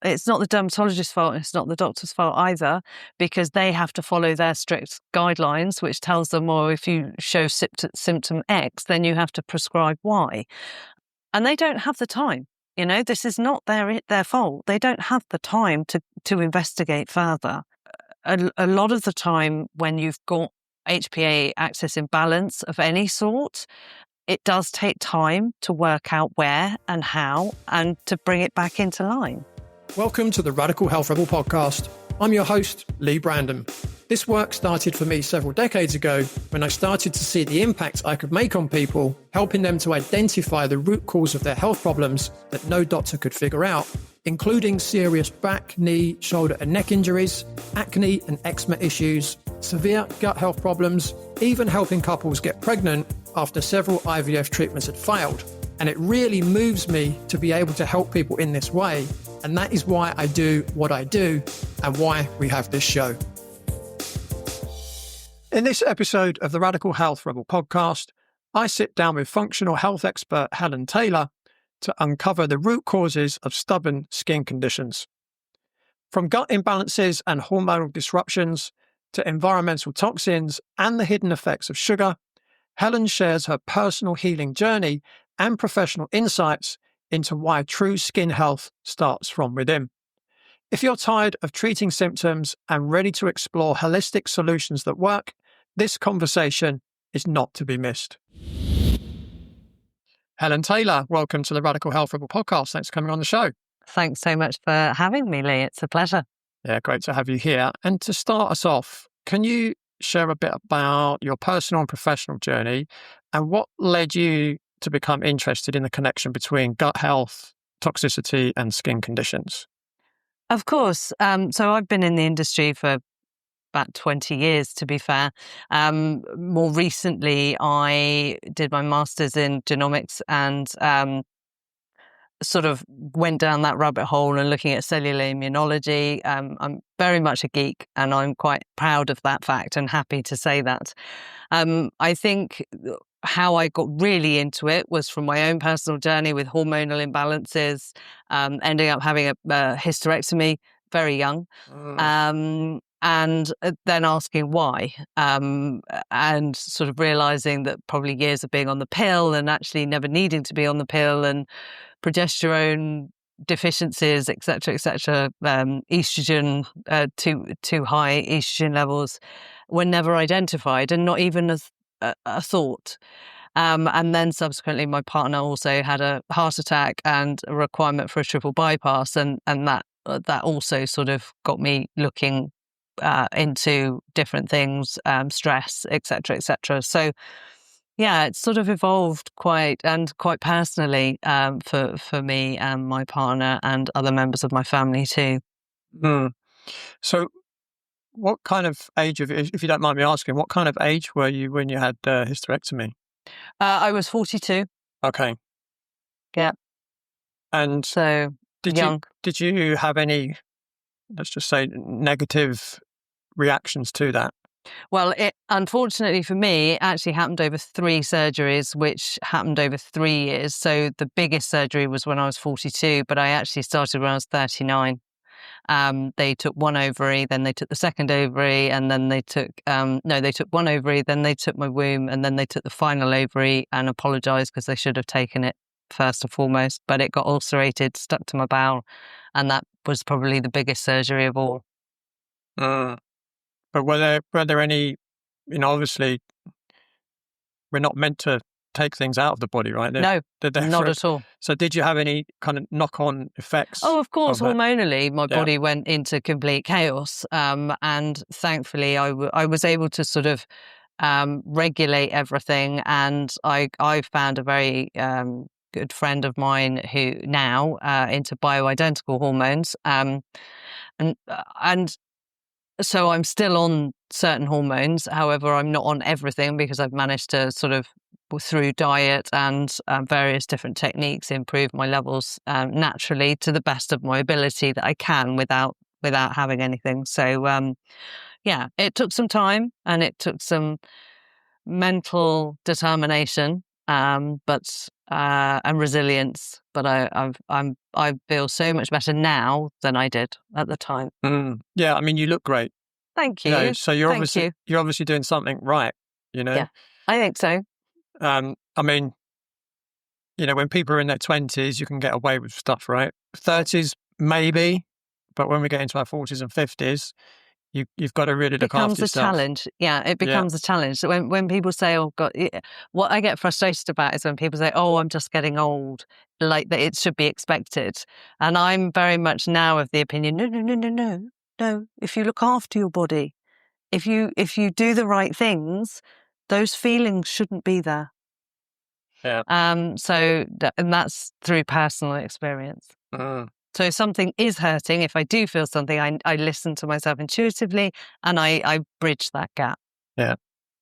it's not the dermatologist's fault, it's not the doctor's fault either, because they have to follow their strict guidelines, which tells them, well, if you show symptom X, then you have to prescribe Y. And they don't have the time. This is not their fault. They don't have the time to investigate further. A lot of the time when you've got HPA axis imbalance of any sort, it does take time to work out where and how and to bring it back into line. Welcome to the Radical Health Rebel podcast. I'm your host, Leigh Brandon. This work started for me several decades ago when I started to see the impact I could make on people, helping them to identify the root cause of their health problems that no doctor could figure out, including serious back, knee, shoulder and neck injuries, acne and eczema issues, severe gut health problems, even helping couples get pregnant after several IVF treatments had failed. And it really moves me to be able to help people in this way. And that is why I do what I do and why we have this show. In this episode of the Radical Health Rebel podcast, I sit down with functional health expert Helen Taylor to uncover the root causes of stubborn skin conditions. From gut imbalances and hormonal disruptions to environmental toxins and the hidden effects of sugar, Helen shares her personal healing journey and professional insights into why true skin health starts from within. If you're tired of treating symptoms and ready to explore holistic solutions that work, this conversation is not to be missed. Helen Taylor, welcome to the Radical Health Rebel podcast. Thanks for coming on the show. Thanks so much for having me, Leigh. It's a pleasure. Yeah, great to have you here. And to start us off, can you share a bit about your personal and professional journey and what led you to become interested in the connection between gut health, toxicity, and skin conditions? Of course. So I've been in the industry for about 20 years, to be fair. More recently, I did my master's in genomics and sort of went down that rabbit hole and looking at cellular immunology. I'm very much a geek and I'm quite proud of that fact and happy to say that. I think how I got really into it was from my own personal journey with hormonal imbalances, ending up having a hysterectomy very young, and then asking why, and sort of realizing that probably years of being on the pill and actually never needing to be on the pill and progesterone deficiencies, etc., estrogen, too high estrogen levels were never identified and not even as a thought. And then subsequently, my partner also had a heart attack and a requirement for a triple bypass, and that also sort of got me looking into different things, stress, etc. So, yeah, it's sort of evolved quite personally for me and my partner and other members of my family too. So, what kind of age, if you don't mind me asking, what kind of age were you when you had hysterectomy? I was 42. Okay. Yeah. And so young. Did you have any, let's just say, negative reactions to that? Well, it unfortunately for me, it actually happened over 3 surgeries, which happened over 3 years. So the biggest surgery was when I was 42, but I actually started when I was 39. They took one ovary, then they took the second ovary, and then they took they took one ovary, then they took my womb, and then they took the final ovary and apologised because they should have taken it first and foremost. But it got ulcerated, stuck to my bowel, and that was probably the biggest surgery of all. But were there any, obviously we're not meant to take things out of the body, right? No, not at all. So did you have any kind of knock-on effects? Oh, of course. Hormonally, my body went into complete chaos. And thankfully, I was able to sort of regulate everything. And I found a very good friend of mine who now into bioidentical hormones. And so I'm still on certain hormones. However, I'm not on everything because I've managed to sort of, through diet and various different techniques, improve my levels naturally to the best of my ability that I can without having anything. So, yeah, it took some time and it took some mental determination but and resilience. But I feel so much better now than I did at the time. Yeah, I mean, you look great. Thank you. You know, so you're Thank you. you're obviously doing something right. You know. Yeah, I think so. I mean, you know, when people are in their 20s, you can get away with stuff, right? 30s, maybe, but when we get into our 40s and 50s, you've got to really look after yourself. It becomes a challenge. Yeah, it becomes a challenge. So when people say, "Oh God," what I get frustrated about is when people say, "Oh, I'm just getting old," like that it should be expected. And I'm very much now of the opinion, no. If you look after your body, if you do the right things, those feelings shouldn't be there. Yeah. And that's through personal experience. So if something is hurting, if I do feel something, I listen to myself intuitively and I bridge that gap. Yeah.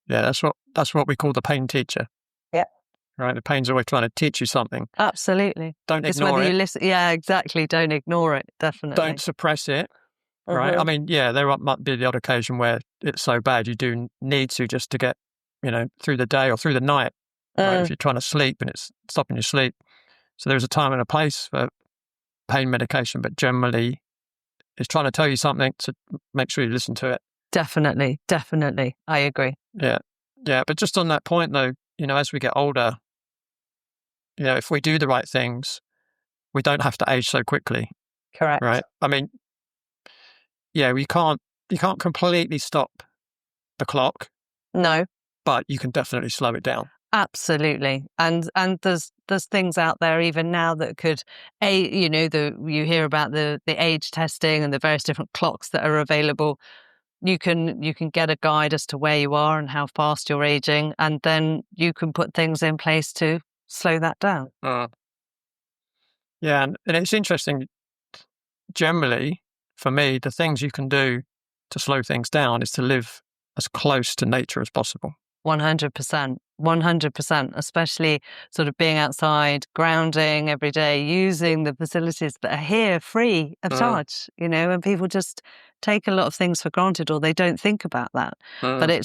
Yeah. That's what we call the pain teacher. Yeah. Right. The pain's always trying to teach you something. Absolutely. Don't It's ignore whether it. you listen. Yeah, exactly. Don't ignore it. Definitely. Don't suppress it. Right. I mean, yeah, there might be the odd occasion where it's so bad you do need to just to get, you know, through the day or through the night. Right? If you're trying to sleep and it's stopping your sleep. So there's a time and a place for pain medication, but generally it's trying to tell you something to make sure you listen to it. Definitely. I agree. Yeah. Yeah. But just on that point though, you know, as we get older, you know, if we do the right things, we don't have to age so quickly. Correct. Right. I mean, yeah, you can't completely stop the clock. No. But you can definitely slow it down. Absolutely. And there's things out there even now that could, you hear about the age testing and the various different clocks that are available. You can get a guide as to where you are and how fast you're aging, and then you can put things in place to slow that down. Yeah, and it's interesting. Generally, for me, the things you can do to slow things down is to live as close to nature as possible. 100%, especially sort of being outside, grounding every day, using the facilities that are here free of charge, you know, and people just take a lot of things for granted or they don't think about that. But I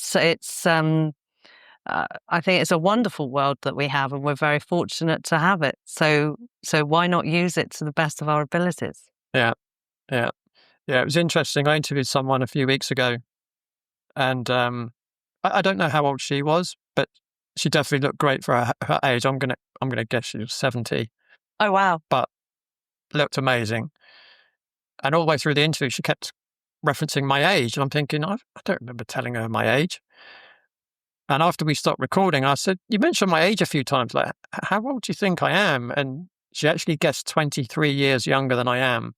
think it's a wonderful world that we have and we're very fortunate to have it. So why not use it to the best of our abilities? Yeah. It was interesting. I interviewed someone a few weeks ago and I don't know how old she was, but she definitely looked great for her age. I'm gonna guess she was 70. Oh wow! But looked amazing. And all the way through the interview, she kept referencing my age, and I'm thinking, I don't remember telling her my age. And after we stopped recording, I said, "You mentioned my age a few times. Like, how old do you think I am?" And she actually guessed 23 years younger than I am.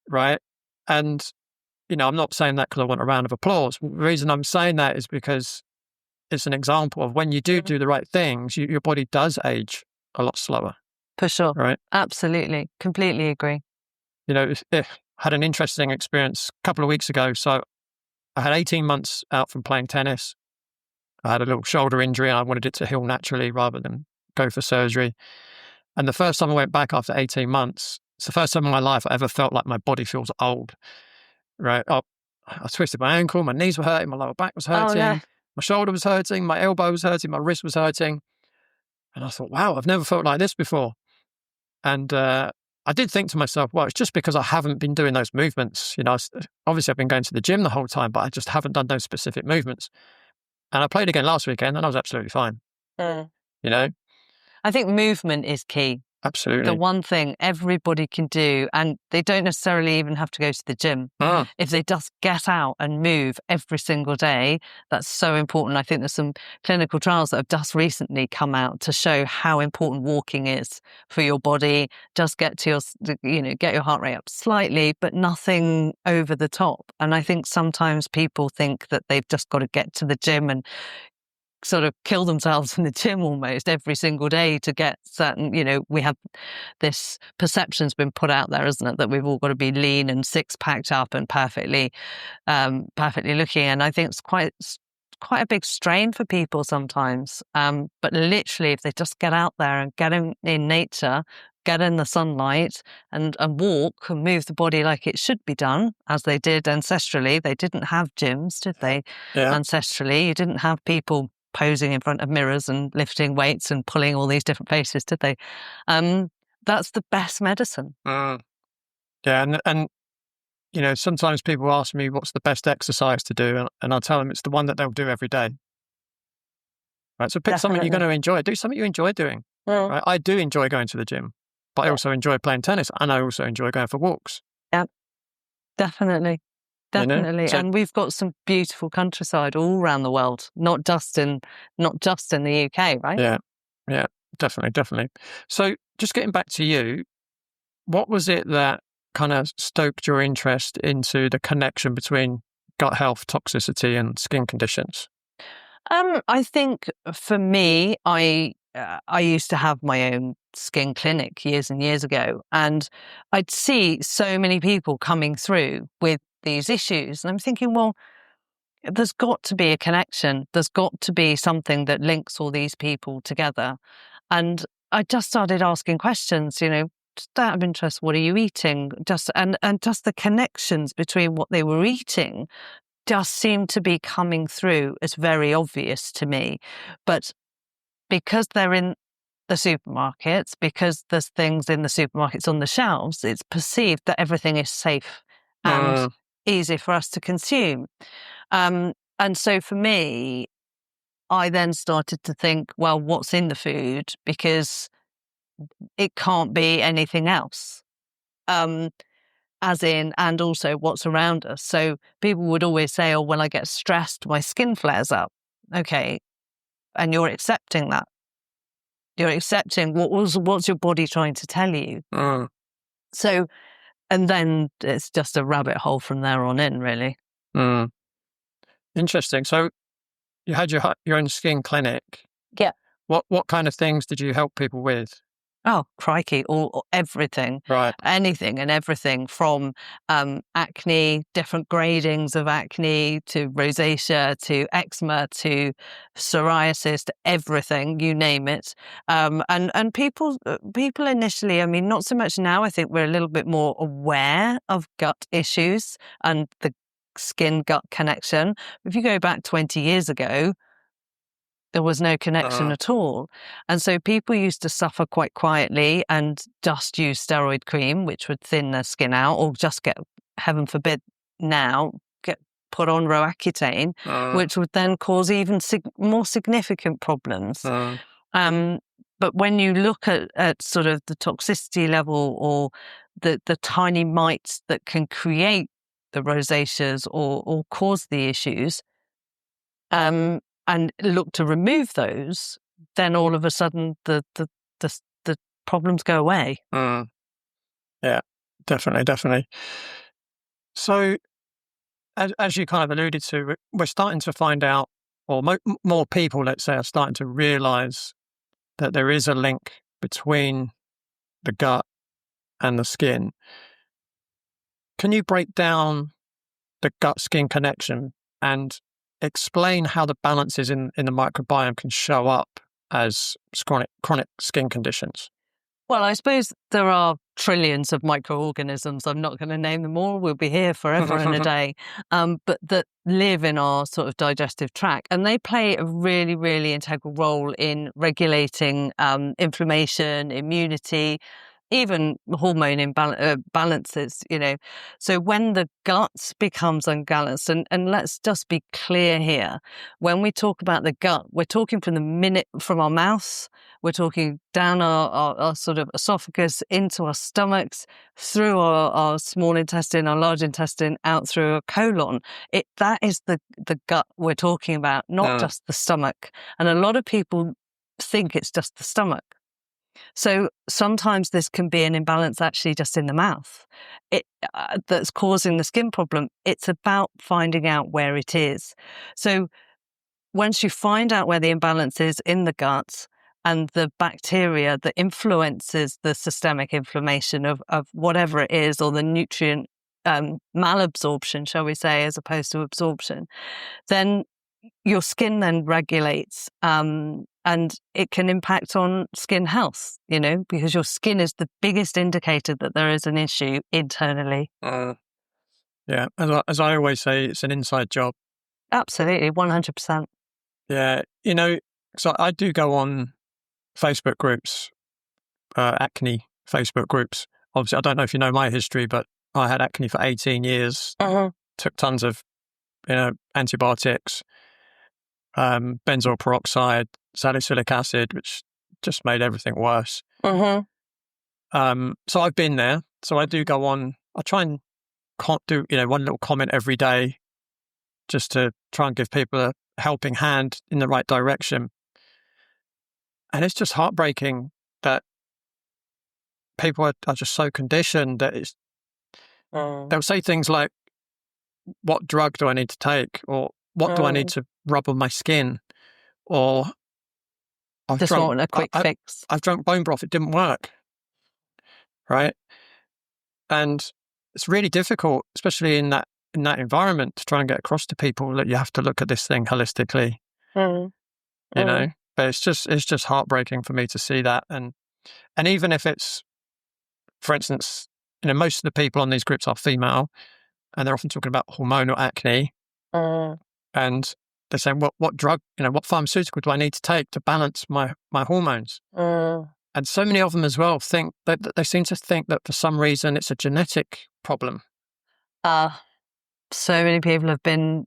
Right? And you know, I'm not saying that because I want a round of applause. The reason I'm saying that is because it's an example of when you do the right things, your body does age a lot slower. For sure. Right? Absolutely. Completely agree. You know, I had an interesting experience a couple of weeks ago. So I had 18 months out from playing tennis. I had a little shoulder injury and I wanted it to heal naturally rather than go for surgery. And the first time I went back after 18 months, it's the first time in my life I ever felt like my body feels old. Right? I twisted my ankle, my knees were hurting, my lower back was hurting, my shoulder was hurting, my elbow was hurting, my wrist was hurting. And I thought, wow, I've never felt like this before. And I did think to myself, well, it's just because I haven't been doing those movements. You know, obviously I've been going to the gym the whole time, but I just haven't done those specific movements. And I played again last weekend and I was absolutely fine. You know? I think movement is key. Absolutely. The one thing everybody can do, and they don't necessarily even have to go to the gym. If they just get out and move every single day, that's so important. I think there's some clinical trials that have just recently come out to show how important walking is for your body. Just get to get your heart rate up slightly, but nothing over the top. And I think sometimes people think that they've just got to get to the gym and sort of kill themselves in the gym almost every single day to get certain, we have this perception's been put out there, isn't it, that we've all got to be lean and six-packed up and perfectly looking. And I think it's quite a big strain for people sometimes. But literally, if they just get out there and get in nature, get in the sunlight and walk and move the body like it should be done, as they did ancestrally. They didn't have gyms, did they? Yeah. Ancestrally, you didn't have people posing in front of mirrors and lifting weights and pulling all these different faces, did they? That's the best medicine. Yeah, and sometimes people ask me what's the best exercise to do, and I tell them it's the one that they'll do every day. Right, so pick something you're going to enjoy. Do something you enjoy doing. Right? I do enjoy going to the gym, but I also enjoy playing tennis, and I also enjoy going for walks. Yeah, definitely. Definitely. So, and we've got some beautiful countryside all around the world, not just in the UK, right? Yeah, definitely. So just getting back to you, what was it that kind of stoked your interest into the connection between gut health, toxicity, and skin conditions? I think for me, I used to have my own skin clinic years and years ago, and I'd see so many people coming through with these issues, and I'm thinking, well, there's got to be a connection. There's got to be something that links all these people together, and I just started asking questions. Just out of interest, what are you eating? And just the connections between what they were eating just seemed to be coming through as very obvious to me. But because they're in the supermarkets, because there's things in the supermarkets on the shelves, it's perceived that everything is safe and easy for us to consume. And so for me, I then started to think, well, what's in the food? Because it can't be anything else. And also what's around us. So people would always say, oh, when I get stressed, my skin flares up. Okay. And you're accepting that. You're accepting what's your body trying to tell you. So, and then it's just a rabbit hole from there on in, really. Interesting. So you had your own skin clinic. Yeah. What kind of things did you help people with? Oh, crikey, all everything. Right. Anything and everything from acne, different gradings of acne, to rosacea, to eczema, to psoriasis, to everything, you name it. And people initially, I mean, not so much now. I think we're a little bit more aware of gut issues and the skin-gut connection. If you go back 20 years ago, there was no connection at all. And so people used to suffer quite quietly and just use steroid cream, which would thin their skin out, or just get, heaven forbid now, get put on Roaccutane, which would then cause even more significant problems. But when you look at sort of the toxicity level or the tiny mites that can create the rosaceas or cause the issues, and look to remove those, then all of a sudden the problems go away. Yeah, definitely. So, as you kind of alluded to, we're starting to find out, or more people, let's say, are starting to realise that there is a link between the gut and the skin. Can you break down the gut-skin connection and explain how the balances in the microbiome can show up as chronic skin conditions? Well, I suppose there are trillions of microorganisms. I'm not going to name them all. We'll be here forever and a day. But that live in our sort of digestive tract. And they play a really, really integral role in regulating inflammation, immunity, even hormone imbalances, So when the gut becomes unbalanced, and let's just be clear here, when we talk about the gut, we're talking from our mouth, we're talking down our sort of esophagus, into our stomachs, through our small intestine, our large intestine, out through our colon. That is the gut we're talking about, not just the stomach. And a lot of people think it's just the stomach. So sometimes this can be an imbalance actually just in the mouth that's causing the skin problem. It's about finding out where it is. So once you find out where the imbalance is in the gut and the bacteria that influences the systemic inflammation of whatever it is, or the nutrient malabsorption, shall we say, as opposed to absorption, then your skin then regulates, and it can impact on skin health, because your skin is the biggest indicator that there is an issue internally. Yeah, as I always say, it's an inside job. Absolutely, 100%. Yeah. So I do go on Facebook groups, acne Facebook groups. Obviously, I don't know if you know my history, but I had acne for 18 years, took tons of, antibiotics, benzoyl peroxide, salicylic acid, which just made everything worse. So I've been there. So I do go on. I try and do, one little comment every day just to try and give people a helping hand in the right direction. And it's just heartbreaking that people are just so conditioned that they'll say things like, what drug do I need to take? Or what do I need to rub on my skin? Or Just want a quick fix. I've drunk bone broth. It didn't work. Right. And it's really difficult, especially in that environment, to try and get across to people that you have to look at this thing holistically. But it's just heartbreaking for me to see that. And even if it's, for instance, most of the people on these groups are female, and they're often talking about hormonal acne, and they're saying, what drug, what pharmaceutical do I need to take to balance my hormones? And so many of them as well think that they seem to think that for some reason it's a genetic problem. So many people have been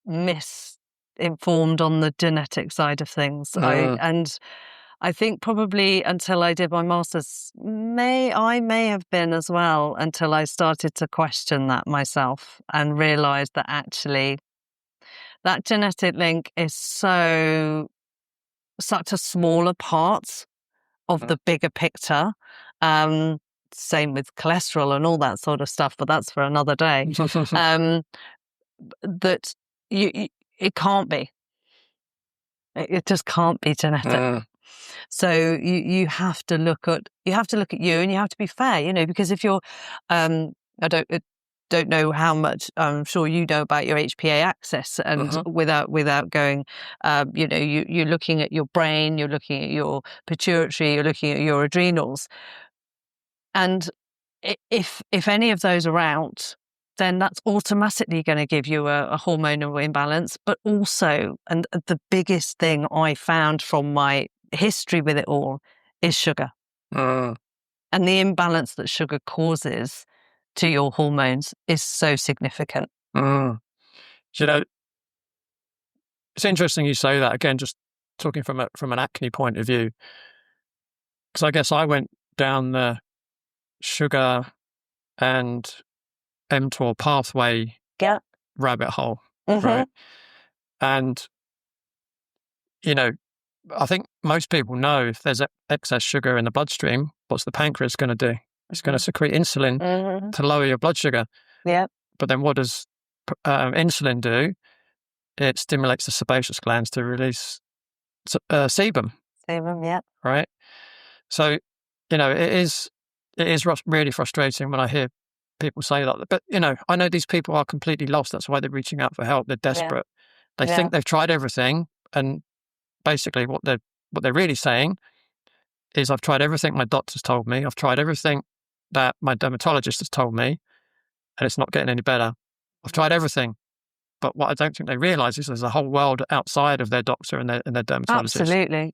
misinformed on the genetic side of things. And I think probably until I did my master's, I may have been as well, until I started to question that myself and realised that actually that genetic link is such a smaller part of the bigger picture. Same with cholesterol and all that sort of stuff, but that's for another day. That it can't be. It just can't be genetic. So you have to look at you, and you have to be fair, because if you're, I don't know how much, I'm sure you know about your HPA axis, and without going, you're looking at your brain, you're looking at your pituitary, you're looking at your adrenals, and if any of those are out, then that's automatically going to give you a hormonal imbalance. But also, and the biggest thing I found from my history with it all is sugar. And the imbalance that sugar causes to your hormones is so significant. It's interesting you say that. Again, just talking from an acne point of view, because I guess I went down the sugar and mTOR pathway rabbit hole, right? And I think most people know if there's excess sugar in the bloodstream, what's the pancreas going to do? It's going to secrete insulin to lower your blood sugar. Yeah. But then what does insulin do? It stimulates the sebaceous glands to release sebum. Sebum, yeah. Right. So, it is really frustrating when I hear people say that. But, I know these people are completely lost. That's why they're reaching out for help. They're desperate. They think they've tried everything, and basically what they're really saying is, I've tried everything my doctor's told me. I've tried everything that my dermatologist has told me, and it's not getting any better. I've tried everything. But what I don't think they realise is there's a whole world outside of their doctor and their dermatologist. Absolutely.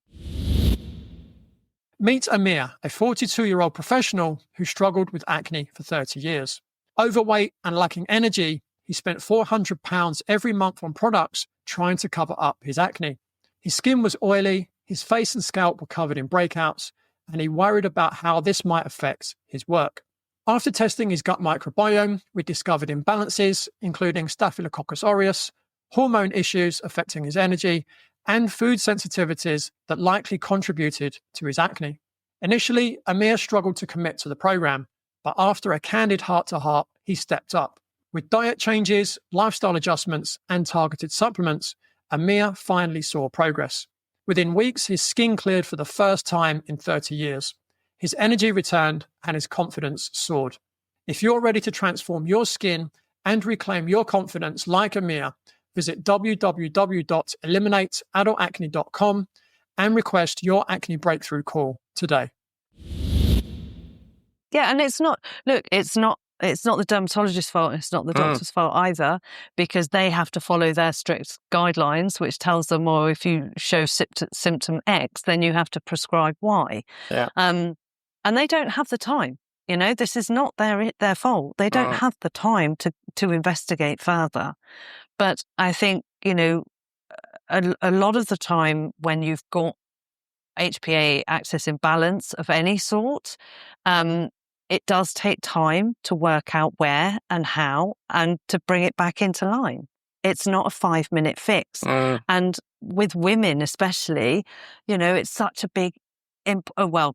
Meet Amir, a 42-year-old professional who struggled with acne for 30 years. Overweight and lacking energy, he spent £400 every month on products trying to cover up his acne. His skin was oily, his face and scalp were covered in breakouts, and he worried about how this might affect his work. After testing his gut microbiome, we discovered imbalances, including Staphylococcus aureus, hormone issues affecting his energy, and food sensitivities that likely contributed to his acne. Initially, Amir struggled to commit to the program, but after a candid heart-to-heart, he stepped up. With diet changes, lifestyle adjustments, and targeted supplements, Amir finally saw progress. Within weeks, his skin cleared for the first time in 30 years. His energy returned and his confidence soared. If you're ready to transform your skin and reclaim your confidence like Amir, visit www.eliminateadultacne.com and request your acne breakthrough call today. Yeah, and it's not It's not the dermatologist's fault. It's not the doctor's fault either, because they have to follow their strict guidelines, which tells them, well, if you show symptom X, then you have to prescribe Y. Yeah. And they don't have the time. This is not their fault. They don't have the time to investigate further. But I think, a lot of the time when you've got HPA axis imbalance of any sort, it does take time to work out where and how and to bring it back into line. It's not a 5-minute fix. And with women especially, it's such a big,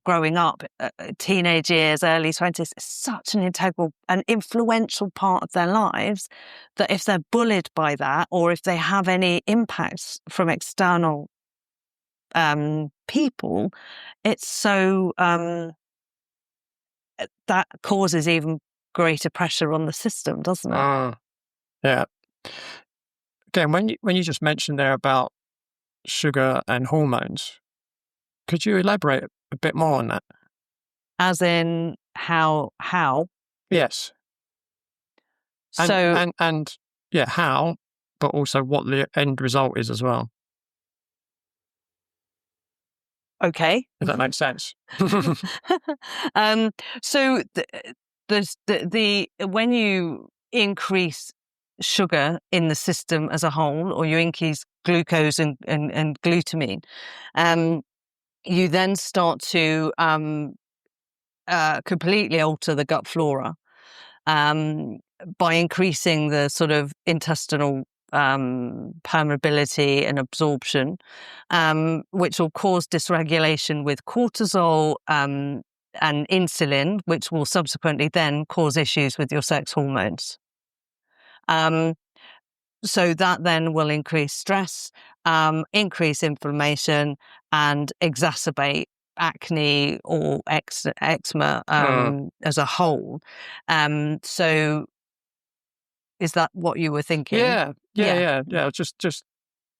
growing up, teenage years, early 20s, it's such an integral and influential part of their lives that if they're bullied by that, or if they have any impacts from external people, it's so that causes even greater pressure on the system, doesn't it? Yeah. Again, when you just mentioned there about sugar and hormones, could you elaborate a bit more on that? As in how? Yes. So and yeah, how, but also what the end result is as well. Okay. If that makes sense. So the when you increase sugar in the system as a whole, or you increase glucose and glutamine, you then start to completely alter the gut flora by increasing the sort of intestinal permeability and absorption, which will cause dysregulation with cortisol and insulin, which will subsequently then cause issues with your sex hormones. So that then will increase stress, increase inflammation, and exacerbate acne or eczema as a whole. So is that what you were thinking? Yeah.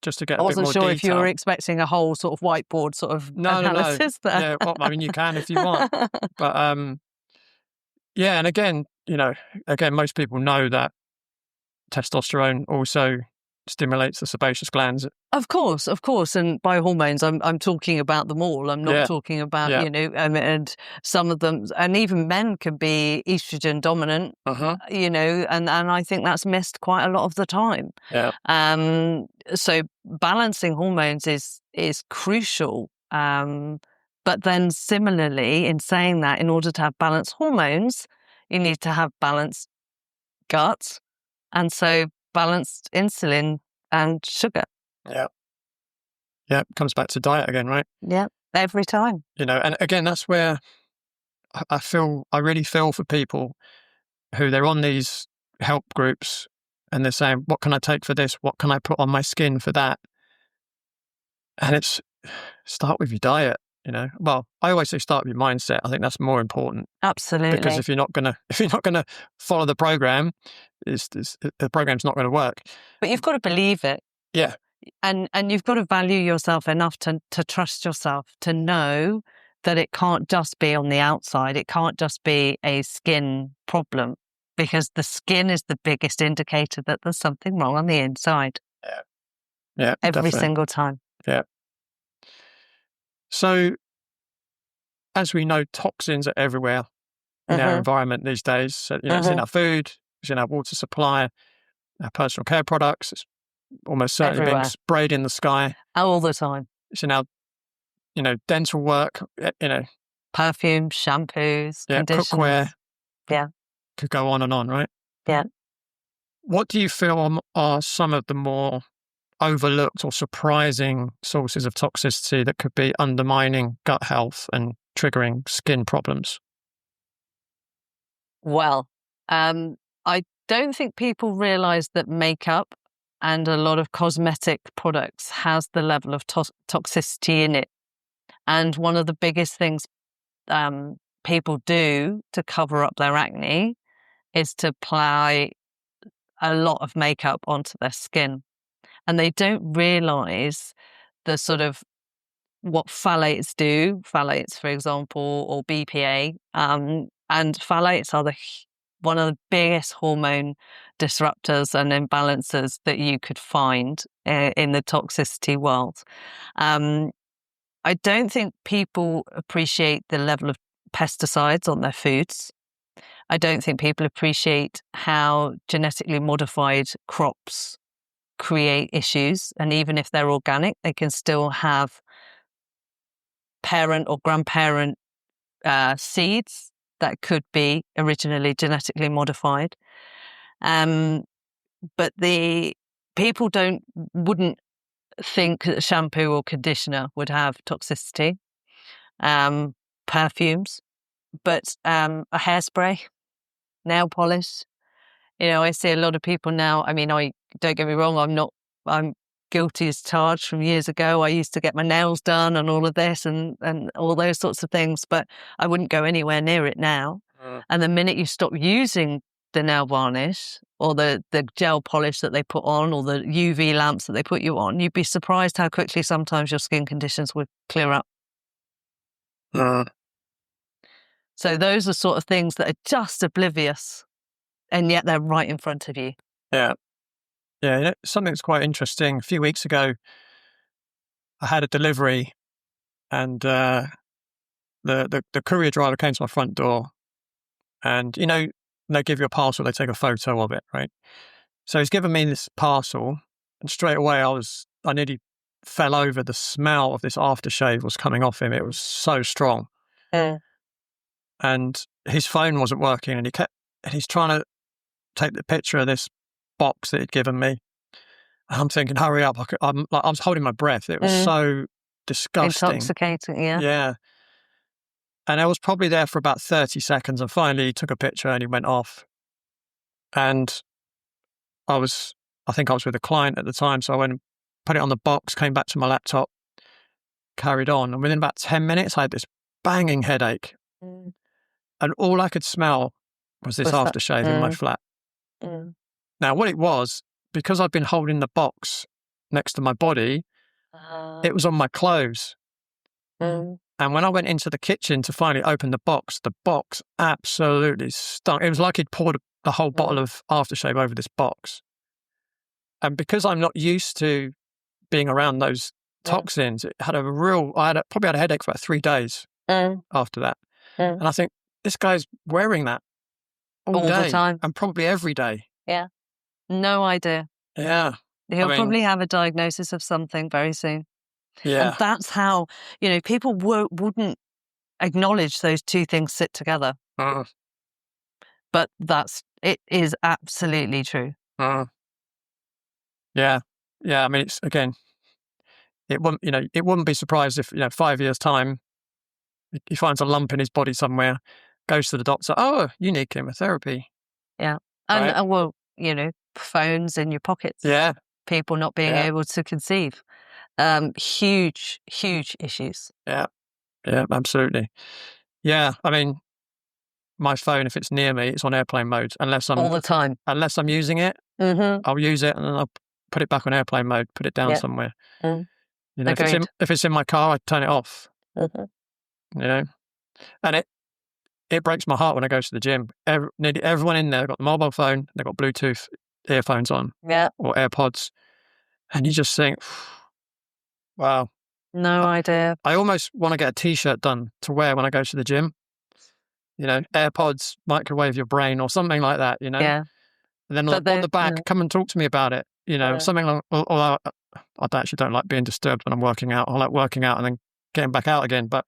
Just to get I a bit wasn't more sure detail. if you were expecting a whole sort of whiteboard sort of analysis there. Yeah, well, I mean, you can if you want. But yeah, and again, most people know that testosterone also stimulates the sebaceous glands. Of course. And by hormones, I'm talking about them all. I'm not talking about, and some of them, and even men can be estrogen dominant, and I think that's missed quite a lot of the time. Yeah. So balancing hormones is crucial. But then similarly, in saying that, in order to have balanced hormones, you need to have balanced gut, and so balanced insulin and sugar. Yeah. Yeah, it comes back to diet again, right? Yeah, every time. And again, that's where I really feel for people who they're on these help groups and they're saying, what can I take for this? What can I put on my skin for that? And it's start with your diet, Well, I always say start with your mindset. I think that's more important. Absolutely. Because if you're not gonna follow the program, the program's not going to work. But you've got to believe it. Yeah. And you've got to value yourself enough to trust yourself, to know that it can't just be on the outside. It can't just be a skin problem, because the skin is the biggest indicator that there's something wrong on the inside. Yeah. Every definitely. single time. Yeah. So, as we know, toxins are everywhere in our environment these days. So, it's in our food, it's in our water supply, our personal care products. It's almost certainly Everywhere. being sprayed in the sky. All the time. It's in our, dental work, Perfume, shampoos, conditioners. Cookware. Yeah. Could go on and on, right? Yeah. What do you feel are some of the more overlooked or surprising sources of toxicity that could be undermining gut health and triggering skin problems? Well, I don't think people realize that makeup and a lot of cosmetic products has the level of toxicity in it. And one of the biggest things people do to cover up their acne is to apply a lot of makeup onto their skin. And they don't realize the sort of what phthalates do. Phthalates, for example, or BPA. And phthalates are one of the biggest hormone disruptors and imbalances that you could find in the toxicity world. I don't think people appreciate the level of pesticides on their foods. I don't think people appreciate how genetically modified crops create issues. And even if they're organic, they can still have parent or grandparent seeds that could be originally genetically modified. But the people wouldn't think that shampoo or conditioner would have toxicity, perfumes, but a hairspray, nail polish. I see a lot of people now. I mean, don't get me wrong, I'm guilty as charged from years ago. I used to get my nails done and all of this and all those sorts of things, but I wouldn't go anywhere near it now. And the minute you stop using the nail varnish or the gel polish that they put on or the UV lamps that they put you on, you'd be surprised how quickly sometimes your skin conditions would clear up. So those are sort of things that are just oblivious, and yet they're right in front of you. Yeah. Yeah, something that's quite interesting. A few weeks ago, I had a delivery, and the courier driver came to my front door, and they give you a parcel, they take a photo of it, right? So he's given me this parcel, and straight away I nearly fell over. The smell of this aftershave was coming off him. It was so strong. And his phone wasn't working, and he's trying to take the picture of this box that he'd given me. And I'm thinking, hurry up. I was holding my breath. It was so disgusting. Intoxicating, yeah. Yeah. And I was probably there for about 30 seconds, and finally he took a picture and he went off. And I think I was with a client at the time, so I went and put it on the box, came back to my laptop, carried on. And within about 10 minutes, I had this banging headache. And all I could smell was this aftershave in my flat. Now, what it was, because I'd been holding the box next to my body, it was on my clothes. And when I went into the kitchen to finally open the box absolutely stunk. It was like he'd poured a whole bottle of aftershave over this box. And because I'm not used to being around those toxins, I probably had a headache for about 3 days after that. And I think, this guy's wearing that all day, the time. And probably every day. Yeah. No idea. Yeah. He'll probably have a diagnosis of something very soon. Yeah. And that's how, people wouldn't acknowledge those two things sit together. But it is absolutely true. Yeah. Yeah. I mean, it's, again, it wouldn't be surprised if, 5 years' time, he finds a lump in his body somewhere, goes to the doctor, oh, you need chemotherapy. Yeah. Right? And phones in your pockets. Yeah. People not being able to conceive. Huge, huge issues. Yeah. Yeah, absolutely. Yeah. I mean, my phone, if it's near me, it's on airplane mode, all the time. Unless I'm using it, I'll use it and then I'll put it back on airplane mode, put it down somewhere. If it's in my car, I turn it off. And it breaks my heart when I go to the gym. Nearly everyone in there, they've got the mobile phone, they've got Bluetooth earphones on, or AirPods, and you just think, wow. No idea. I almost want to get a T-shirt done to wear when I go to the gym. AirPods, microwave your brain, or something like that. Yeah. And then on the back, come and talk to me about it. Something like. Although I actually don't like being disturbed when I'm working out. I like working out and then getting back out again. But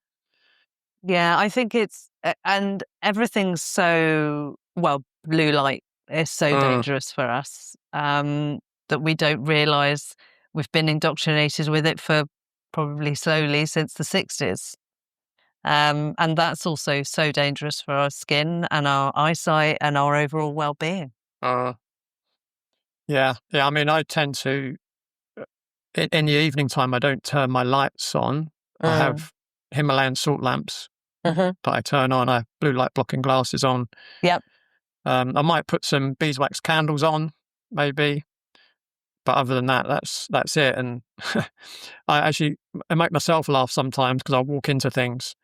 yeah, I think and everything's so blue light is so dangerous for us that we don't realise we've been indoctrinated with it for probably slowly since the 60s. And that's also so dangerous for our skin and our eyesight and our overall well-being. Yeah. I mean, I tend to, in the evening time, I don't turn my lights on. I have Himalayan salt lamps that I turn on. I have blue light blocking glasses on. Yep. I might put some beeswax candles on, maybe. But other than that, that's it. And I make myself laugh sometimes because I walk into things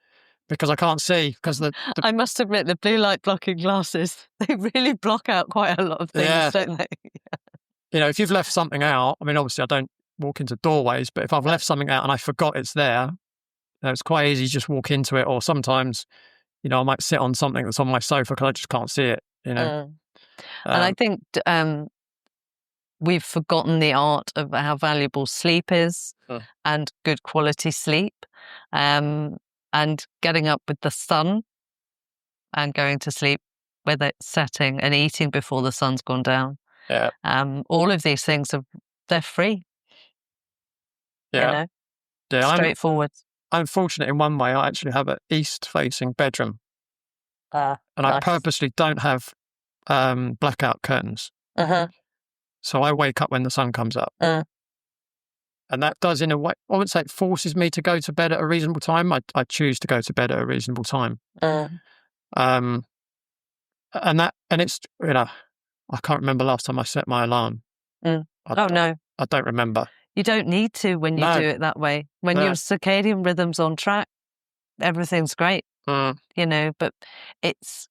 because I can't see. Because I must admit, the blue light blocking glasses, they really block out quite a lot of things, don't they? If you've left something out, I mean, obviously I don't walk into doorways, but if I've left something out and I forgot it's there, it's quite easy to just walk into it. Or sometimes, I might sit on something that's on my sofa because I just can't see it, And I think we've forgotten the art of how valuable sleep is and good quality sleep, and getting up with the sun and going to sleep with it setting and eating before the sun's gone down. Yeah. All of these things they're free. Yeah. Straightforward. I'm fortunate in one way. I actually have an east-facing bedroom, and I purposely don't have blackout curtains. So I wake up when the sun comes up. And that does, in a way, I wouldn't say it forces me to go to bed at a reasonable time. I choose to go to bed at a reasonable time. And it's, I can't remember last time I set my alarm. No. I don't remember. You don't need to when you do it that way. When your circadian rhythm's on track, everything's great. But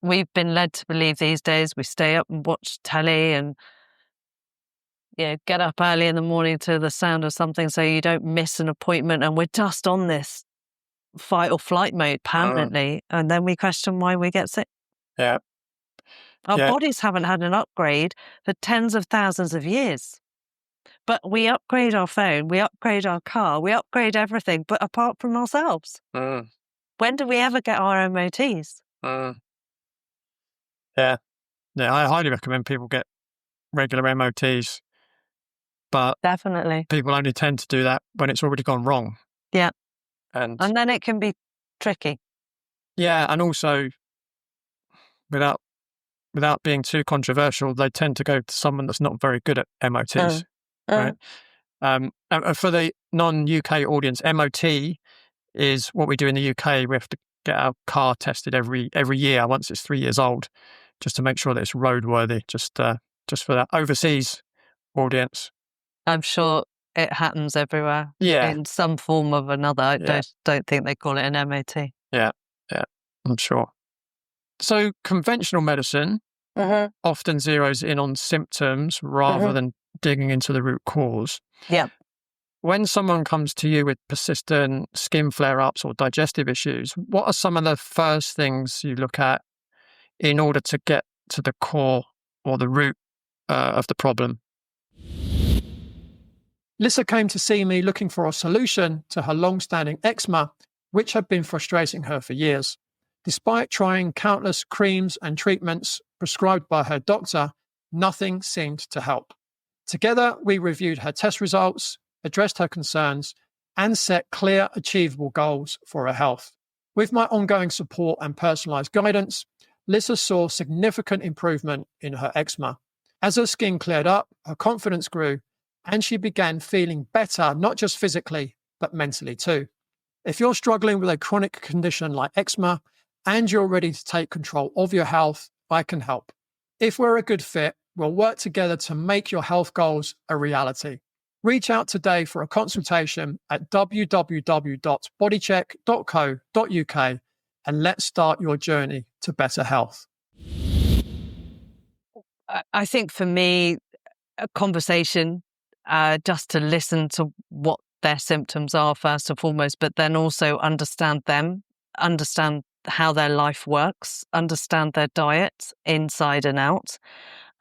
we've been led to believe these days we stay up and watch telly and get up early in the morning to the sound of something so you don't miss an appointment, and we're just on this fight or flight mode permanently, and then we question why we get sick. Our bodies haven't had an upgrade for tens of thousands of years. But we upgrade our phone, we upgrade our car, we upgrade everything, but apart from ourselves. When do we ever get our MOTs? I highly recommend people get regular MOTs. But definitely, people only tend to do that when it's already gone wrong. Yeah. And then it can be tricky. Yeah, and also, without being too controversial, they tend to go to someone that's not very good at MOTs. Right? And for the non-UK audience, MOT is what we do in the UK. We have to get our car tested every year once it's 3 years old, just to make sure that it's roadworthy. Just for that overseas audience, I'm sure it happens everywhere. In some form of another. I don't think they call it an MOT. Yeah, I'm sure. So conventional medicine often zeroes in on symptoms rather than digging into the root cause. Yeah. When someone comes to you with persistent skin flare-ups or digestive issues, what are some of the first things you look at in order to get to the core or the root of the problem? Lissa came to see me looking for a solution to her long-standing eczema, which had been frustrating her for years. Despite trying countless creams and treatments prescribed by her doctor, nothing seemed to help. Together, we reviewed her test results, addressed her concerns, and set clear, achievable goals for her health. With my ongoing support and personalized guidance, Lissa saw significant improvement in her eczema. As her skin cleared up, her confidence grew, and she began feeling better, not just physically, but mentally too. If you're struggling with a chronic condition like eczema and you're ready to take control of your health, I can help. If we're a good fit, we'll work together to make your health goals a reality. Reach out today for a consultation at www.bodycheck.co.uk and let's start your journey to better health. I think for me, a conversation, just to listen to what their symptoms are first and foremost, but then also understand them, understand how their life works, understand their diet inside and out,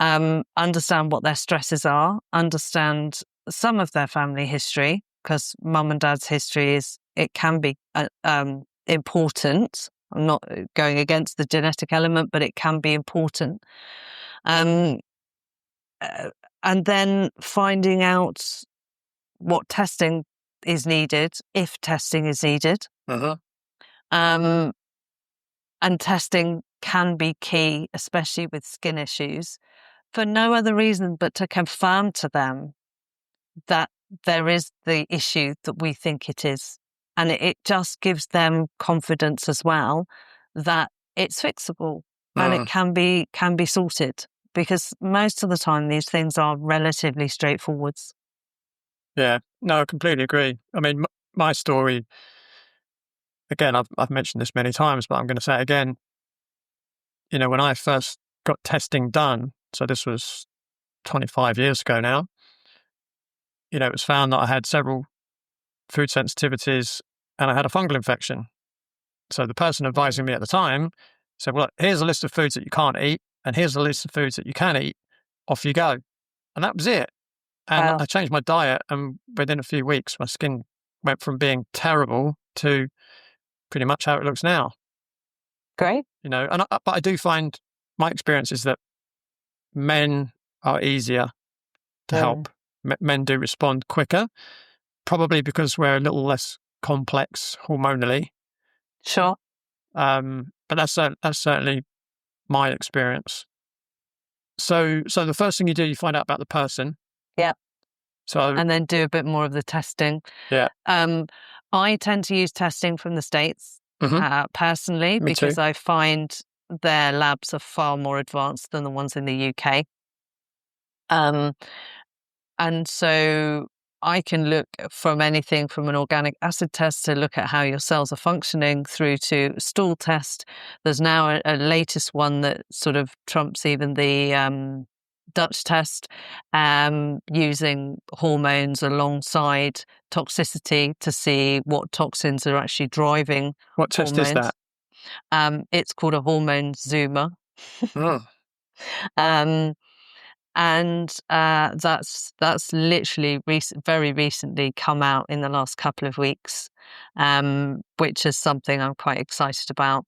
understand what their stresses are, understand some of their family history, because mum and dad's history can be important. I'm not going against the genetic element, but it can be important. And then finding out what testing is needed, if testing is needed. And testing can be key, especially with skin issues, for no other reason but to confirm to them that there is the issue that we think it is. And it just gives them confidence as well that it's fixable and it can be sorted, because most of the time these things are relatively straightforward. Yeah, no, I completely agree. I mean, my story, again, I've mentioned this many times, but I'm going to say it again. When I first got testing done, so this was 25 years ago now, it was found that I had several food sensitivities and I had a fungal infection. So the person advising me at the time said, well, here's a list of foods that you can't eat, and here's a list of foods that you can eat. Off you go. And that was it. And Wow. I changed my diet, and within a few weeks, my skin went from being terrible to pretty much how it looks now. Great. But I do find my experience is that men are easier to help. Men do respond quicker, probably because we're a little less complex hormonally. Sure. But that's certainly my experience. So the first thing you do, you find out about the person. Yeah. And then do a bit more of the testing. Yeah. I tend to use testing from the States personally, Me because too. I find their labs are far more advanced than the ones in the UK. And so I can look from anything from an organic acid test to look at how your cells are functioning through to a stool test. There's now a latest one that sort of trumps even the Dutch test, using hormones alongside toxicity to see what toxins are actually driving. What test is that? It's called a hormone zoomer. Oh. And that's literally very recently come out in the last couple of weeks, which is something I'm quite excited about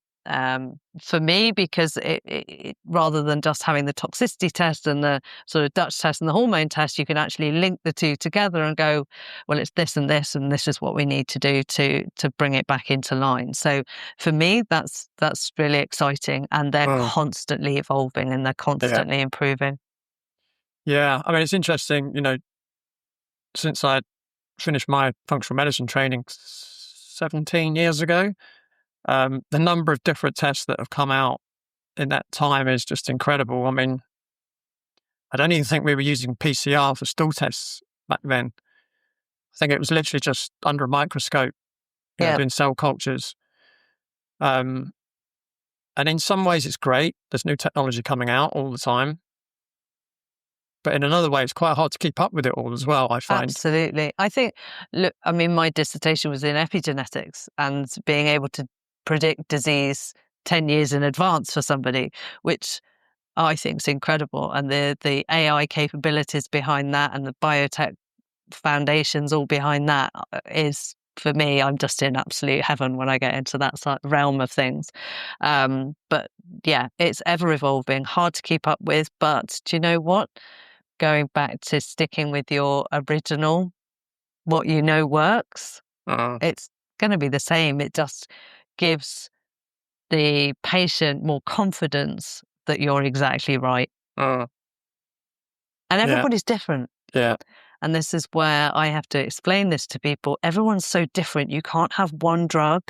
for me, because it rather than just having the toxicity test and the sort of Dutch test and the hormone test, you can actually link the two together and go, well, it's this, and this is what we need to do to bring it back into line. So for me, that's really exciting, and they're constantly evolving and they're constantly improving. Yeah, I mean, it's interesting, since I finished my functional medicine training 17 years ago, the number of different tests that have come out in that time is just incredible. I mean, I don't even think we were using PCR for stool tests back then. I think it was literally just under a microscope, doing cell cultures. And in some ways it's great. There's new technology coming out all the time. But in another way, it's quite hard to keep up with it all as well, I find. Absolutely. I think, look, I mean, my dissertation was in epigenetics, and being able to predict disease 10 years in advance for somebody, which I think is incredible. And the AI capabilities behind that and the biotech foundations all behind that is, for me, I'm just in absolute heaven when I get into that realm of things. But yeah, it's ever evolving, hard to keep up with. But do you know what? Going back to sticking with your original, what you know works, it's going to be the same. It just gives the patient more confidence that you're exactly right. And everybody's different. Yeah. And this is where I have to explain this to people. Everyone's so different. You can't have one drug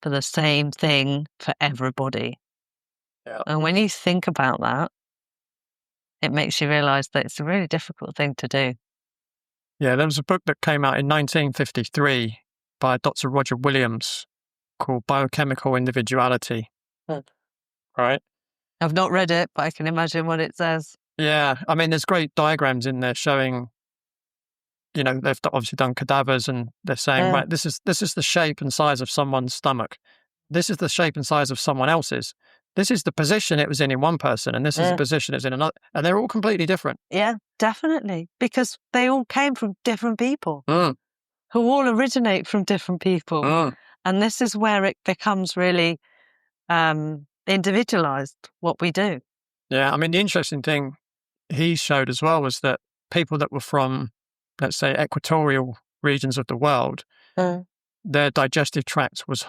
for the same thing for everybody. Yeah. And when you think about that, it makes you realize that it's a really difficult thing to do. Yeah, there was a book that came out in 1953 by Dr. Roger Williams called Biochemical Individuality. Right? I've not read it, but I can imagine what it says. Yeah, I mean, there's great diagrams in there showing, they've obviously done cadavers, and they're saying, right, this is the shape and size of someone's stomach. This is the shape and size of someone else's. This is the position it was in one person, and this is the position it's in another. And they're all completely different. Yeah, definitely. Because they all came from different people who all originate from different people. And this is where it becomes really individualized, what we do. Yeah, I mean, the interesting thing he showed as well was that people that were from, let's say, equatorial regions of the world, their digestive tract was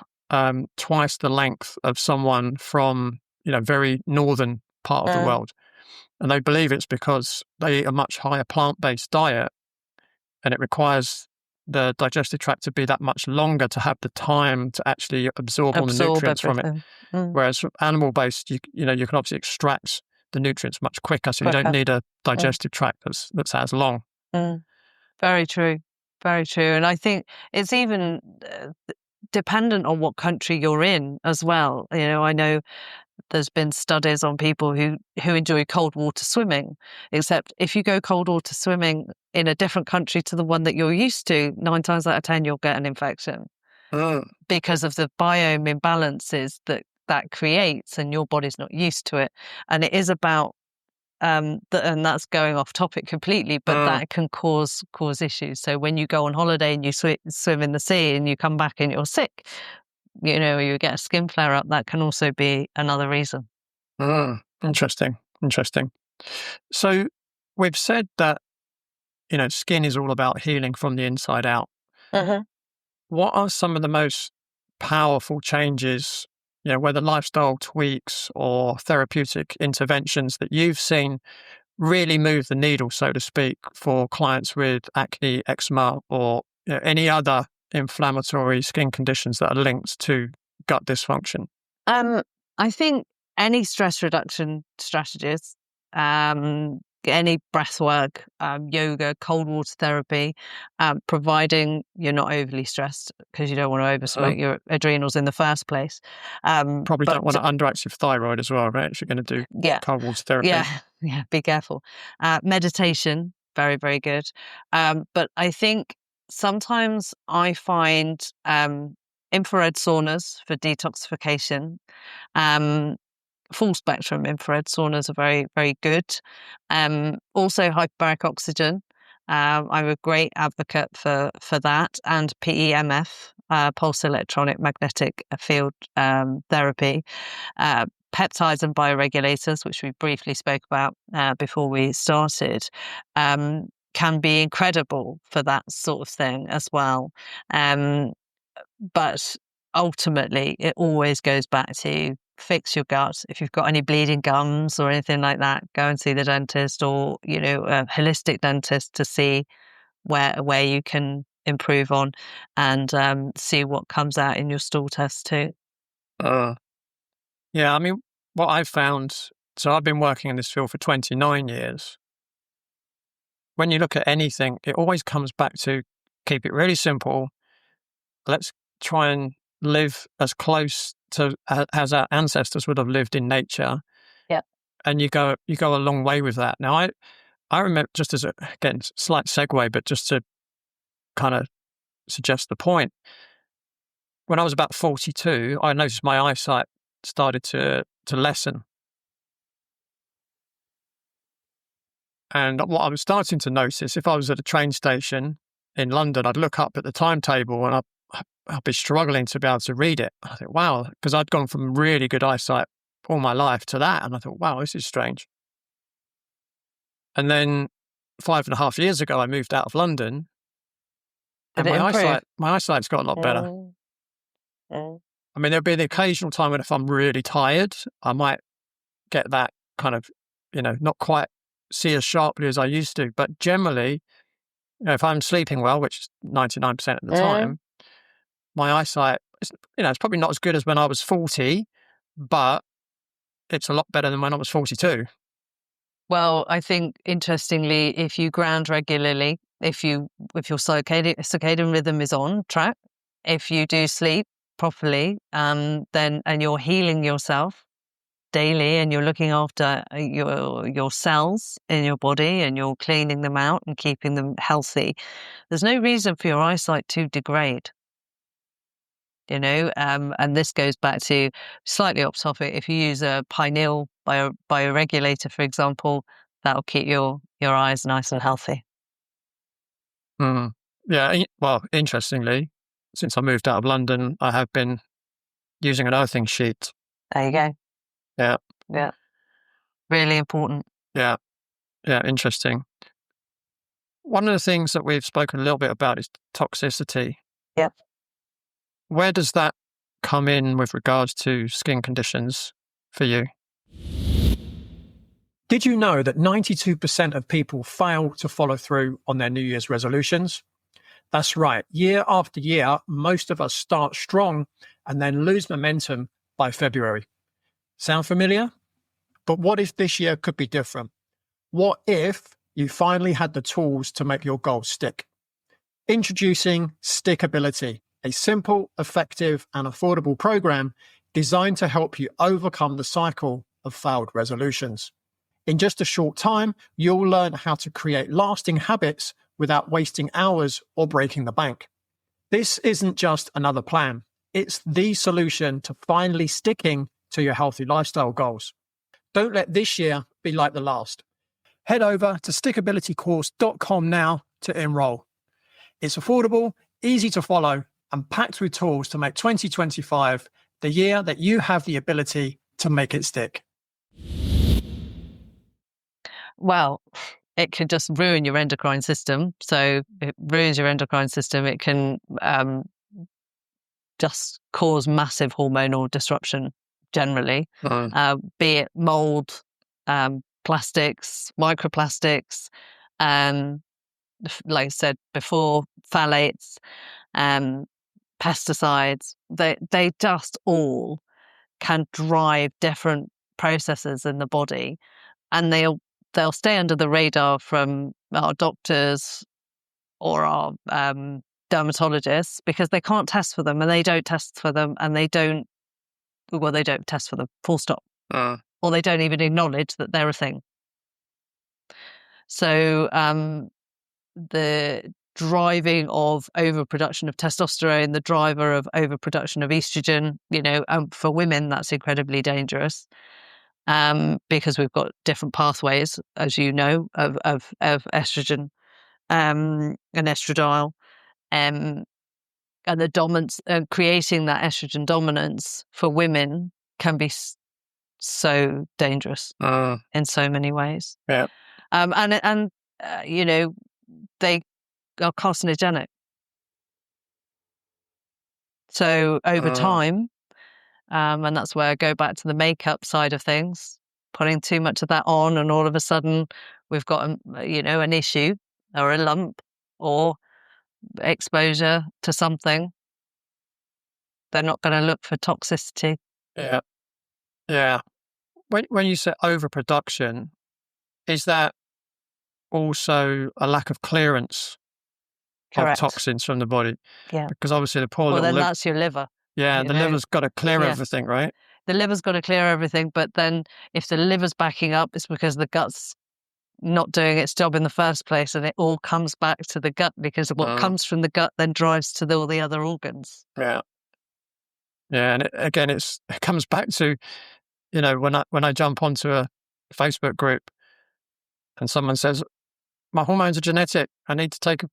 twice the length of someone from, very northern part of the world. And they believe it's because they eat a much higher plant-based diet, and it requires the digestive tract to be that much longer to have the time to actually absorb all the nutrients everything from it. Whereas animal-based, you can obviously extract the nutrients much quicker, so you don't need a digestive tract that's as long. Very true. Very true. And I think it's even dependent on what country you're in as well. I know there's been studies on people who enjoy cold water swimming, except if you go cold water swimming in a different country to the one that you're used to, 9 times out of 10 you'll get an infection because of the biome imbalances that creates, and your body's not used to it. And it is about and that's going off topic completely, but that can cause issues. So when you go on holiday and you swim in the sea and you come back and you're sick, you get a skin flare up, that can also be another reason. Interesting. So we've said that, skin is all about healing from the inside out. What are some of the most powerful changes, whether lifestyle tweaks or therapeutic interventions that you've seen really move the needle, so to speak, for clients with acne, eczema, or any other inflammatory skin conditions that are linked to gut dysfunction? I think any stress reduction strategies, any breath work, yoga, cold water therapy, providing you're not overly stressed, because you don't want to oversmoke your adrenals in the first place. Probably don't want an underactive thyroid as well, right? If you're going to do cold water therapy. Yeah, be careful. Meditation, very, very good. But I think sometimes I find infrared saunas for detoxification. Full spectrum infrared saunas are very, very good. Also hyperbaric oxygen. I'm a great advocate for that, and PEMF, pulse electronic magnetic field therapy. Peptides and bioregulators, which we briefly spoke about before we started, can be incredible for that sort of thing as well. But ultimately, it always goes back to fix your gut. If you've got any bleeding gums or anything like that, go and see the dentist, or a holistic dentist, to see where you can improve on, and see what comes out in your stool test too. Yeah, I mean, what I've found, so I've been working in this field for 29 years. When you look at anything, it always comes back to keep it really simple. Let's try and live as close to as our ancestors would have lived in nature. Yeah. And you go a long way with that. Now, I remember, just as again, slight segue, but just to kind of suggest the point, when I was about 42, I noticed my eyesight started to lessen. And what I was starting to notice, if I was at a train station in London, I'd look up at the timetable and I'd be struggling to be able to read it. I thought, wow, because I'd gone from really good eyesight all my life to that. And I thought, wow, this is strange. And then 5.5 years ago, I moved out of London. And my eyesight's got a lot better. I mean, there'll be the occasional time when if I'm really tired, I might get that kind of, not quite see as sharply as I used to. But generally, if I'm sleeping well, which is 99% of the time, my eyesight, it's probably not as good as when I was 40, but it's a lot better than when I was 42. Well, I think, interestingly, if you ground regularly, if your circadian rhythm is on track, if you do sleep properly, and you're healing yourself daily, and you're looking after your cells in your body, and you're cleaning them out and keeping them healthy, there's no reason for your eyesight to degrade. And this goes back to, slightly off topic, if you use a pineal bioregulator, for example, that'll keep your eyes nice and healthy. Yeah, well, interestingly, since I moved out of London, I have been using an earthing sheet. There you go. Yeah. Really important. Yeah, interesting. One of the things that we've spoken a little bit about is toxicity. Yeah. Where does that come in with regards to skin conditions for you? Did you know that 92% of people fail to follow through on their New Year's resolutions? That's right. Year after year, most of us start strong and then lose momentum by February. Sound familiar? But what if this year could be different? What if you finally had the tools to make your goals stick? Introducing Stickability, a simple, effective, and affordable program designed to help you overcome the cycle of failed resolutions. In just a short time, you'll learn how to create lasting habits without wasting hours or breaking the bank. This isn't just another plan. It's the solution to finally sticking to your healthy lifestyle goals. Don't let this year be like the last. Head over to stickabilitycourse.com now to enroll. It's affordable, easy to follow, and packed with tools to make 2025 the year that you have the ability to make it stick. Well, it can just ruin your endocrine system. So it ruins your endocrine system. It can just cause massive hormonal disruption generally, be it mold, plastics, microplastics, like I said before, phthalates, pesticides. They just all can drive different processes in the body, and they'll stay under the radar from our doctors or our dermatologists because they can't test for them, and they don't test for them, and they don't test for them, full stop. Or they don't even acknowledge that they're a thing. So the driving of overproduction of testosterone, the driver of overproduction of estrogen, for women, that's incredibly dangerous because we've got different pathways, as you know, of estrogen and estradiol. And the dominance, creating that estrogen dominance for women can be so dangerous in so many ways. Yeah. And they are carcinogenic. So over time, and that's where I go back to the makeup side of things, putting too much of that on, and all of a sudden we've got an issue or a lump or exposure to something. They're not going to look for toxicity. Yeah. When you say overproduction, is that also a lack of clearance Correct. of toxins from the body? Yeah. Because obviously the poor well, little then liver. that's your liver. Yeah, the liver's got to clear everything, right? The liver's got to clear everything, but then if the liver's backing up, it's because the gut's not doing its job in the first place, and it all comes back to the gut because what comes from the gut then drives to all the other organs. Yeah, and it comes back to, when I jump onto a Facebook group and someone says, my hormones are genetic, I need to take a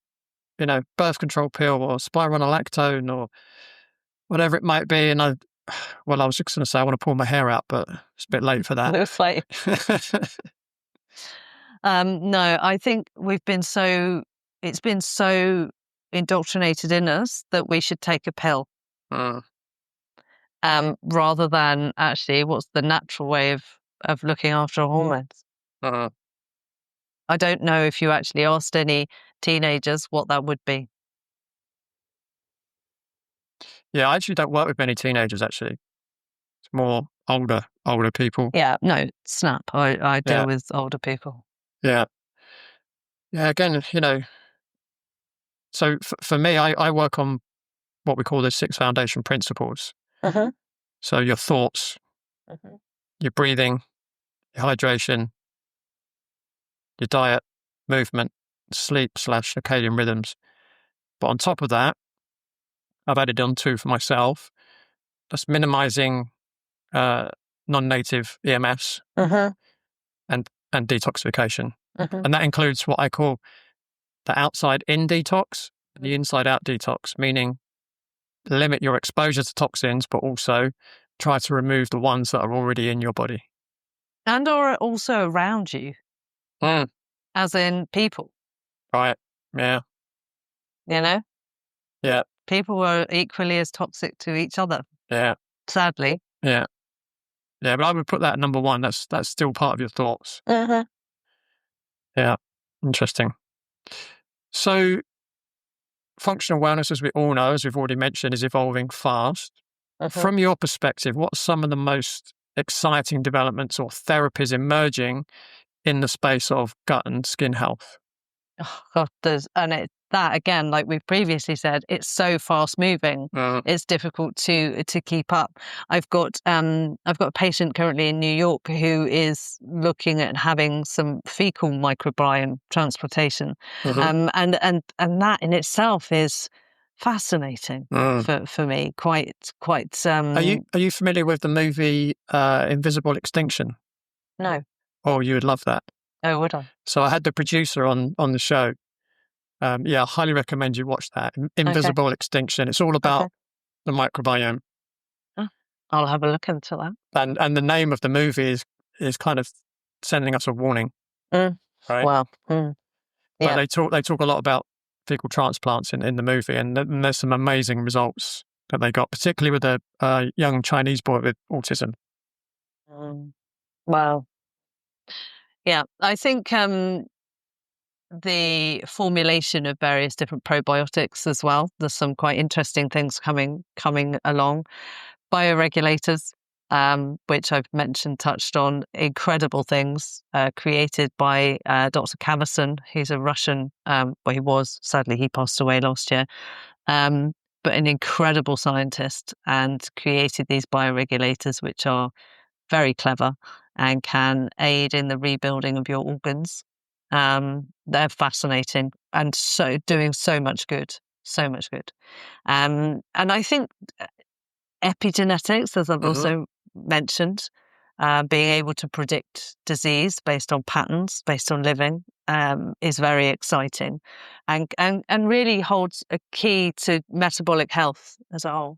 birth control pill or spironolactone or whatever it might be, and I was just going to say I want to pull my hair out, but it's a bit late for that. It's late. No, I think it's been so indoctrinated in us that we should take a pill. Rather than actually what's the natural way of looking after our hormones. I don't know if you actually asked any teenagers what that would be. Yeah, I actually don't work with many teenagers, actually. It's more older people. Yeah, no, snap. I deal with older people. Yeah. Yeah, again, so for me, I work on what we call the 6 foundation principles. So your thoughts, your breathing, your hydration, your diet, movement, sleep/circadian rhythms. But on top of that, I've added on 2 for myself. That's minimizing non-native EMFs and detoxification. And that includes what I call the outside-in detox, the inside-out detox, meaning limit your exposure to toxins, but also try to remove the ones that are already in your body. And or also around you, as in people. Right, yeah. Yeah. People are equally as toxic to each other. Yeah. Sadly. Yeah. Yeah, but I would put that at number 1. That's still part of your thoughts. Yeah, interesting. So functional wellness, as we all know, as we've already mentioned, is evolving fast. From your perspective, what are some of the most exciting developments or therapies emerging in the space of gut and skin health? Oh God, that again, like we've previously said, it's so fast moving. It's difficult to keep up. I've got a patient currently in New York who is looking at having some fecal microbiome transplantation, and that in itself is fascinating for me. Quite. Are you familiar with the movie Invisible Extinction? No. Oh, you would love that. Oh, would I? So I had the producer on the show. I highly recommend you watch that. Invisible Extinction. It's all about the microbiome. Oh, I'll have a look into that. And the name of the movie is kind of sending us a warning. Right? Wow. But they talk a lot about fecal transplants in the movie, and there's some amazing results that they got, particularly with a young Chinese boy with autism. Wow. Yeah, I think the formulation of various different probiotics as well. There's some quite interesting things coming along. Bioregulators, which I've touched on, incredible things created by Dr. Kavasin. He's a Russian, he was, sadly, he passed away last year, but an incredible scientist, and created these bioregulators, which are very clever and can aid in the rebuilding of your organs. They're fascinating and doing so much good. And I think epigenetics, as I've also mentioned, being able to predict disease based on patterns, based on living, is very exciting, and really holds a key to metabolic health as a whole.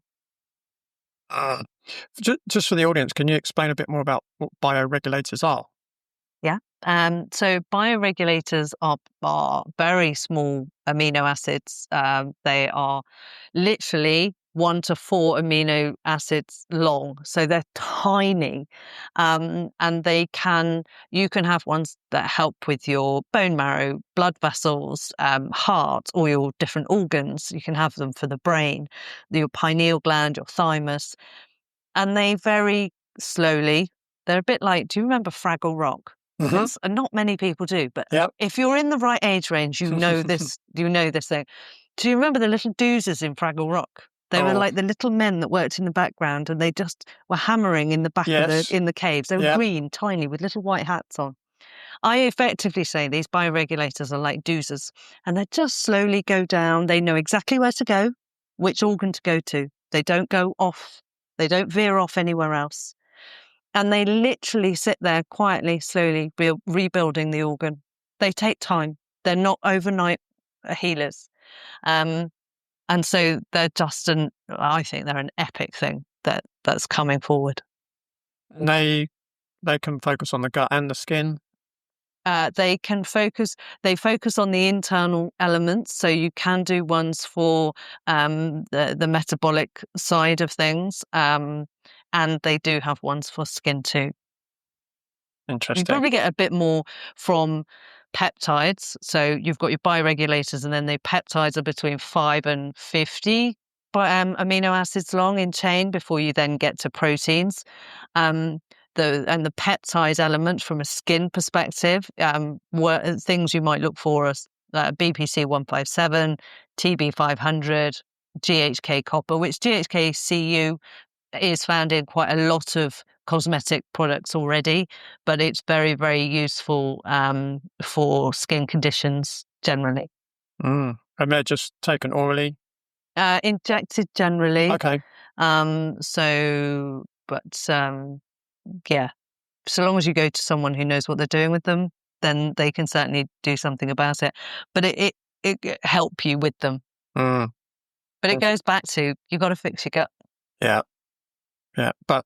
Just for the audience, can you explain a bit more about what bioregulators are? Yeah. So bioregulators are very small amino acids. They are literally 1 to 4 amino acids long. So they're tiny. And you can have ones that help with your bone marrow, blood vessels, heart, or your different organs. You can have them for the brain, your pineal gland, your thymus. And they very slowly, they're a bit like, do you remember Fraggle Rock? Not many people do, but if you're in the right age range, you know this thing. Do you remember the little doozers in Fraggle Rock? They were like the little men that worked in the background, and they just were hammering in the back in the caves. They were green, tiny, with little white hats on. I effectively say these bioregulators are like doozers, and they just slowly go down. They know exactly where to go, which organ to go to. They don't go off. They don't veer off anywhere else. And they literally sit there quietly, slowly rebuilding the organ. They take time. They're not overnight healers. And so they're just I think they're an epic thing that's coming forward. They can focus on the gut and the skin. They focus on the internal elements. So you can do ones for the metabolic side of things. And they do have ones for skin too. Interesting. You probably get a bit more from peptides. So you've got your bioregulators, and then the peptides are between 5 and 50 amino acids long in chain before you then get to proteins. The peptide element from a skin perspective, things you might look for are BPC 157, TB 500, GHK copper, which GHK Cu is found in quite a lot of cosmetic products already, but it's very, very useful for skin conditions generally. And they're just taken orally? Injected generally. Okay. Yeah, so long as you go to someone who knows what they're doing with them, then they can certainly do something about it. But it help you with them. But it goes back to, you've got to fix your gut. Yeah. But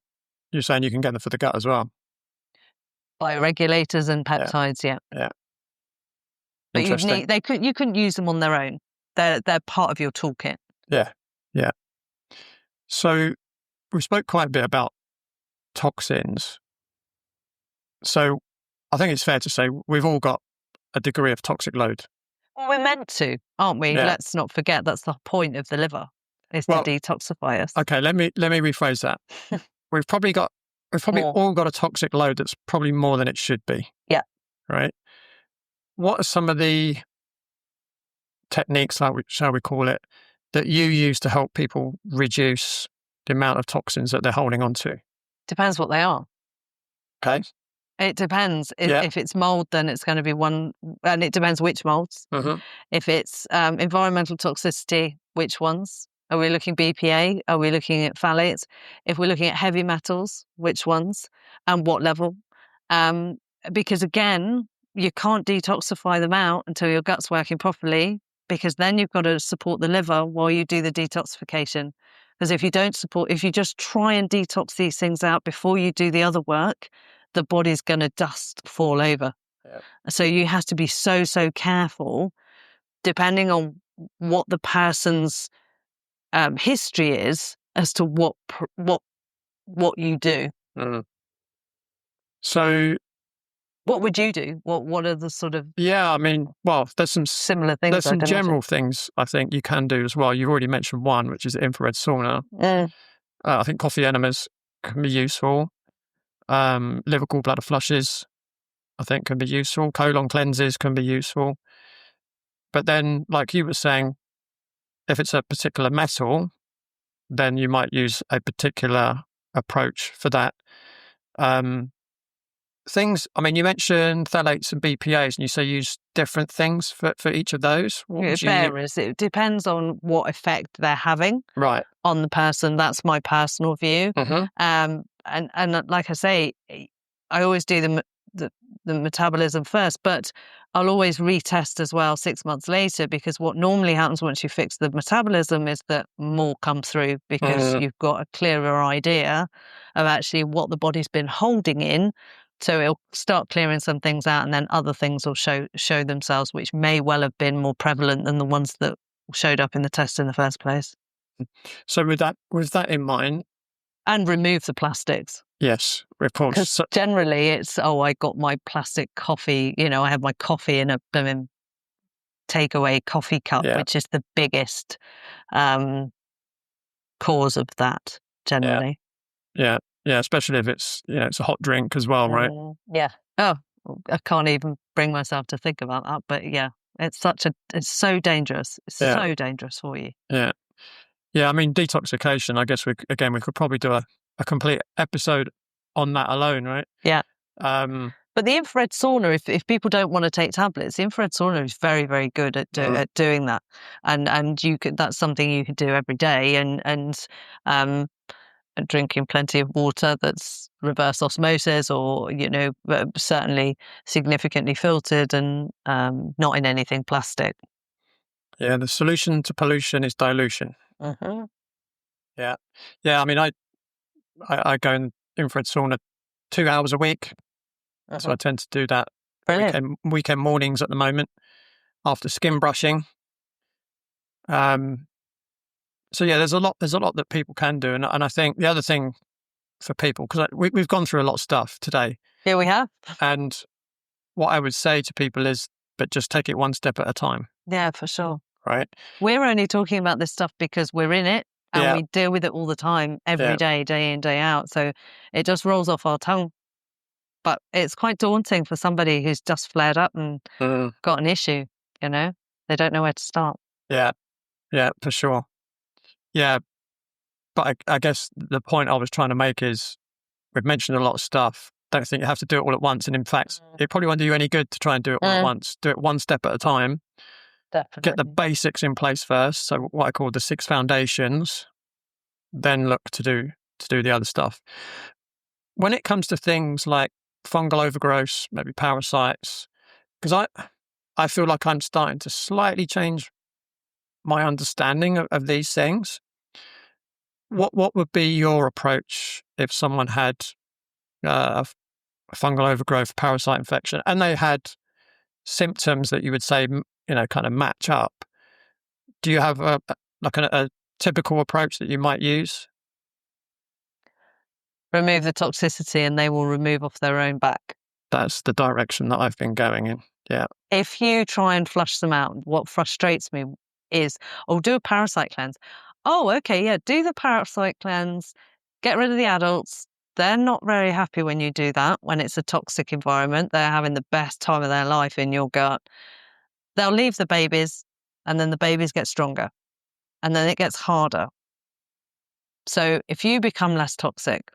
you're saying you can get them for the gut as well? Bioregulators and peptides, yeah. But you couldn't use them on their own. They're part of your toolkit. Yeah. So we spoke quite a bit about toxins. So I think it's fair to say we've all got a degree of toxic load. Well, we're meant to, aren't we? Yeah. Let's not forget that's the point of the liver, is to detoxify us. Okay, let me rephrase that. We've probably all got a toxic load that's probably more than it should be. Yeah. Right? What are some of the techniques, shall we call it, that you use to help people reduce the amount of toxins that they're holding on to? Depends what they are. Okay. It depends. Yeah. If it's mold, then it's going to be one, and it depends which molds. Mm-hmm. If it's environmental toxicity, which ones? Are we looking BPA? Are we looking at phthalates? If we're looking at heavy metals, which ones and what level? Because again, you can't detoxify them out until your gut's working properly, because then you've got to support the liver while you do the detoxification. Because if you just try and detox these things out before you do the other work, the body's going to fall over. Yeah. So you have to be so careful, depending on what the person's history is, as to what you do. Mm. So what would you do? What are the sort of there's some similar things? There's some general things I think you can do as well. You've already mentioned one, which is infrared sauna. I think coffee enemas can be useful. Liver gallbladder flushes, I think, can be useful. Colon cleanses can be useful. But then, like you were saying, if it's a particular metal, then you might use a particular approach for that. Things, you mentioned phthalates and BPAs, and you say use different things for each of those. It varies. It depends on what effect they're having on the person. That's my personal view. Mm-hmm. And like I say, I always do the metabolism first, but I'll always retest as well 6 months later, because what normally happens once you fix the metabolism is that more come through, because you've got a clearer idea of actually what the body's been holding in. So it'll start clearing some things out, and then other things will show themselves, which may well have been more prevalent than the ones that showed up in the test in the first place. So with that in mind, and remove the plastics. Yes, of course. Because generally it's, I got my plastic coffee. I have my coffee in a takeaway coffee cup, which is the biggest cause of that generally. Yeah. Yeah, especially if it's it's a hot drink as well, right? Yeah. Oh, I can't even bring myself to think about that. But yeah, it's so dangerous. It's so dangerous for you. Yeah. Yeah, detoxification, I guess we could probably do a complete episode on that alone, right? Yeah. But the infrared sauna, if people don't want to take tablets, the infrared sauna is very, very good at doing that. And that's something you can do every day, and drinking plenty of water that's reverse osmosis, or certainly significantly filtered, and not in anything plastic. Yeah, the solution to pollution is dilution. Mm-hmm. Yeah. I go in infrared sauna 2 hours a week, so I tend to do that weekend mornings at the moment after skin brushing. So yeah, there's a lot that people can do, and I think the other thing for people, because we've gone through a lot of stuff today. Yeah, we have. And what I would say to people is, but just take it one step at a time. Yeah, for sure. Right. We're only talking about this stuff because we're in it, and we deal with it all the time, every day, day in, day out. So it just rolls off our tongue. But it's quite daunting for somebody who's just flared up and got an issue. They don't know where to start. Yeah, for sure. Yeah, but I guess the point I was trying to make is, we've mentioned a lot of stuff. Don't think you have to do it all at once. And in fact, it probably won't do you any good to try and do it all at once. Do it one step at a time. Definitely. Get the basics in place first. So what I call the 6 foundations, then look to do the other stuff. When it comes to things like fungal overgrowth, maybe parasites, because I feel like I'm starting to slightly change my understanding of these things. What would be your approach if someone had a fungal overgrowth, parasite infection, and they had symptoms that you would say, kind of match up? Do you have a typical approach that you might use? Remove the toxicity, and they will remove off their own back. That's the direction that I've been going in. Yeah. If you try and flush them out, what frustrates me is, do a parasite cleanse. Oh, okay, yeah, do the parasite cleanse, get rid of the adults. They're not very happy when you do that, when it's a toxic environment. They're having the best time of their life in your gut. They'll leave the babies. and then the babies get stronger, and then it gets harder. So if you become less toxic,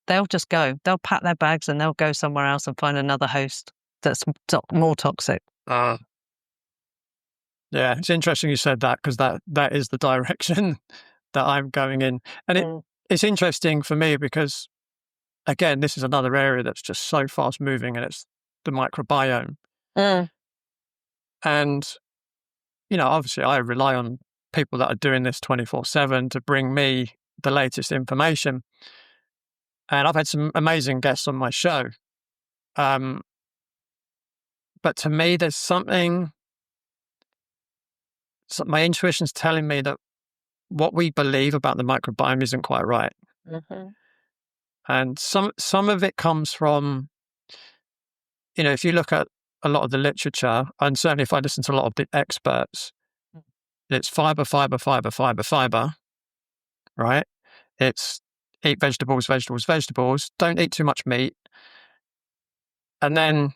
they'll just go. They'll pack their bags and they'll go somewhere else and find another host that's more toxic. Yeah, it's interesting you said that, because that is the direction that I'm going in. And it's interesting for me because, again, this is another area that's just so fast moving, and it's the microbiome. And, obviously I rely on people that are doing this 24/7 to bring me the latest information. And I've had some amazing guests on my show. But to me, there's something, my intuition's telling me that what we believe about the microbiome isn't quite right. And some of it comes from, if you look at a lot of the literature, and certainly if I listen to a lot of the experts, it's fiber, fiber, fiber, fiber, fiber, right? It's eat vegetables, vegetables, vegetables. Don't eat too much meat. And then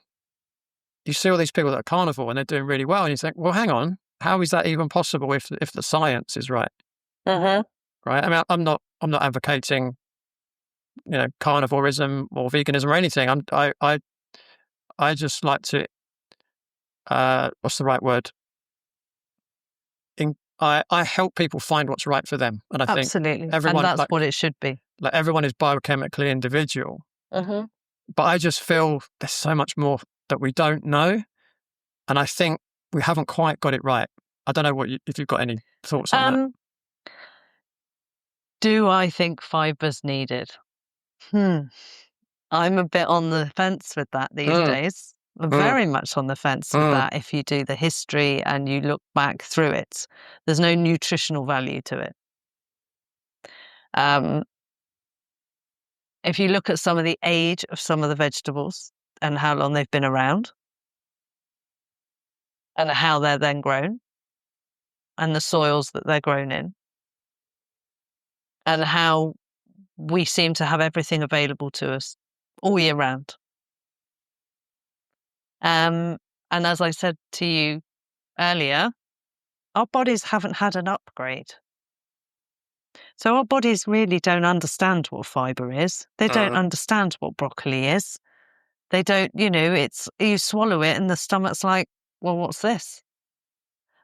you see all these people that are carnivore and they're doing really well, and you think, well, hang on, how is that even possible if the science is right? Right? I mean, I'm not advocating, carnivorism or veganism or anything. I just like to, what's the right word? I help people find what's right for them, and I think everyone, and that's what it should be. Like, everyone is biochemically individual, but I just feel there's so much more that we don't know, and I think we haven't quite got it right. I don't know if you've got any thoughts on that. Do I think fiber's needed? I'm a bit on the fence with that these days. I'm very much on the fence with that. If you do the history and you look back through it, there's no nutritional value to it. If you look at some of the age of some of the vegetables and how long they've been around and how they're then grown and the soils that they're grown in and how we seem to have everything available to us all year round. And as I said to you earlier, our bodies haven't had an upgrade. So our bodies really don't understand what fiber is. They don't understand what broccoli is. They don't, it's, you swallow it and the stomach's like, well, what's this?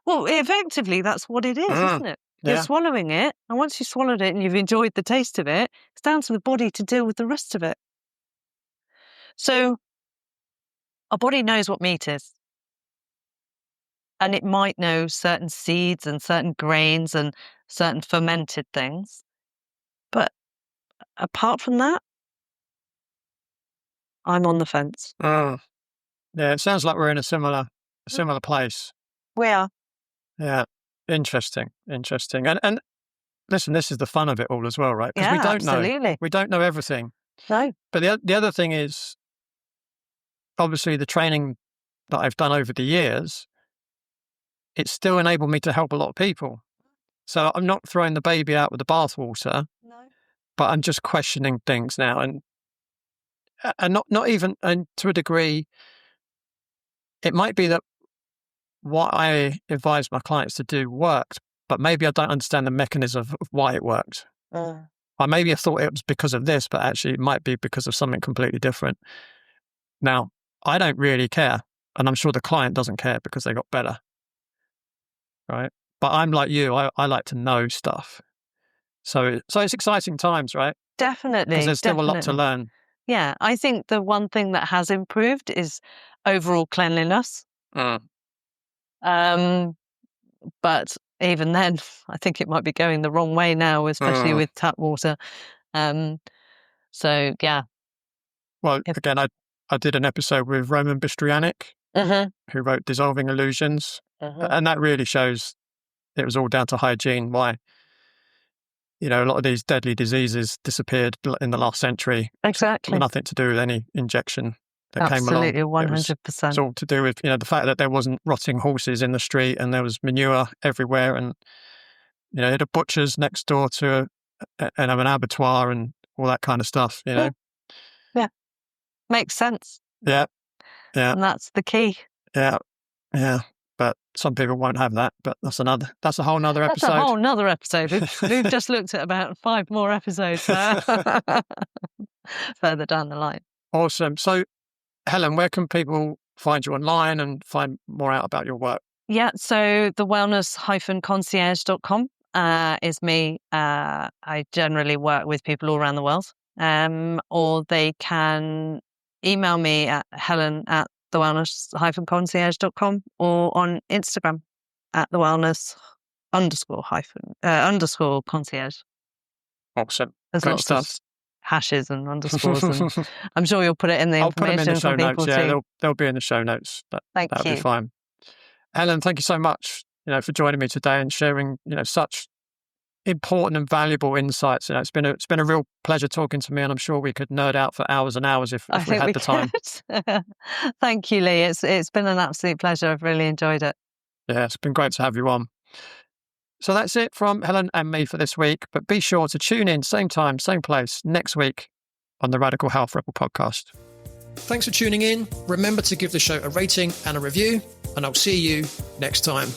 Well, effectively, that's what it is, isn't it? You're swallowing it. And once you've swallowed it and you've enjoyed the taste of it, it's down to the body to deal with the rest of it. So our body knows what meat is. And it might know certain seeds and certain grains and certain fermented things. But apart from that, I'm on the fence. Yeah, it sounds like we're in a similar place. We are. Yeah, interesting. And listen, this is the fun of it all as well, right? Because we don't know. We don't know everything. No. But the other thing is, obviously, the training that I've done over the years, it's still enabled me to help a lot of people. So I'm not throwing the baby out with the bathwater, but I'm just questioning things now, and not even, and to a degree, it might be that what I advise my clients to do worked, but maybe I don't understand the mechanism of why it worked. I maybe I thought it was because of this, but actually it might be because of something completely different. Now, I don't really care, and I'm sure the client doesn't care because they got better, right? But I'm like you, I like to know stuff. So it's exciting times, right? Definitely. Because there's still a lot to learn. Yeah, I think the one thing that has improved is overall cleanliness. But even then, I think it might be going the wrong way now, especially with tap water. So, yeah. Well, again, I did an episode with Roman Bystrianic, who wrote Dissolving Illusions. And that really shows it was all down to hygiene, why, a lot of these deadly diseases disappeared in the last century. Exactly. Nothing to do with any injection that came along. Absolutely, 100%. It's all to do with, the fact that there wasn't rotting horses in the street and there was manure everywhere, and, you had butchers next door to an abattoir and all that kind of stuff, Yeah. Makes sense. Yeah. And that's the key. Yeah. but some people won't have that. But that's a whole nother That's episode. a whole nother episode. We've just looked at about 5 more episodes further down the line. Awesome. So, Helen, where can people find you online and find more out about your work? Yeah, so the wellness-concierge.com is me. I generally work with people all around the world, or they can email me at helen@thewellness-concierge.com or on Instagram at @thewellness_concierge. Awesome. There's Great lots stuff. of hashes and underscores, and I'm sure you'll put it in the I'll put them in the information show for people notes. Yeah, too. they'll be in the show notes. Thank that'll you. be fine. Helen, thank you so much, for joining me today and sharing, such important and valuable insights. It's been a real pleasure talking to me, and I'm sure we could nerd out for hours and hours if we had the time. Thank you, Leigh. It's been an absolute pleasure. I've really enjoyed it. Yeah, it's been great to have you on. So that's it from Helen and me for this week. But be sure to tune in, same time, same place, next week on the Radical Health Rebel podcast. Thanks for tuning in. Remember to give the show a rating and a review, and I'll see you next time.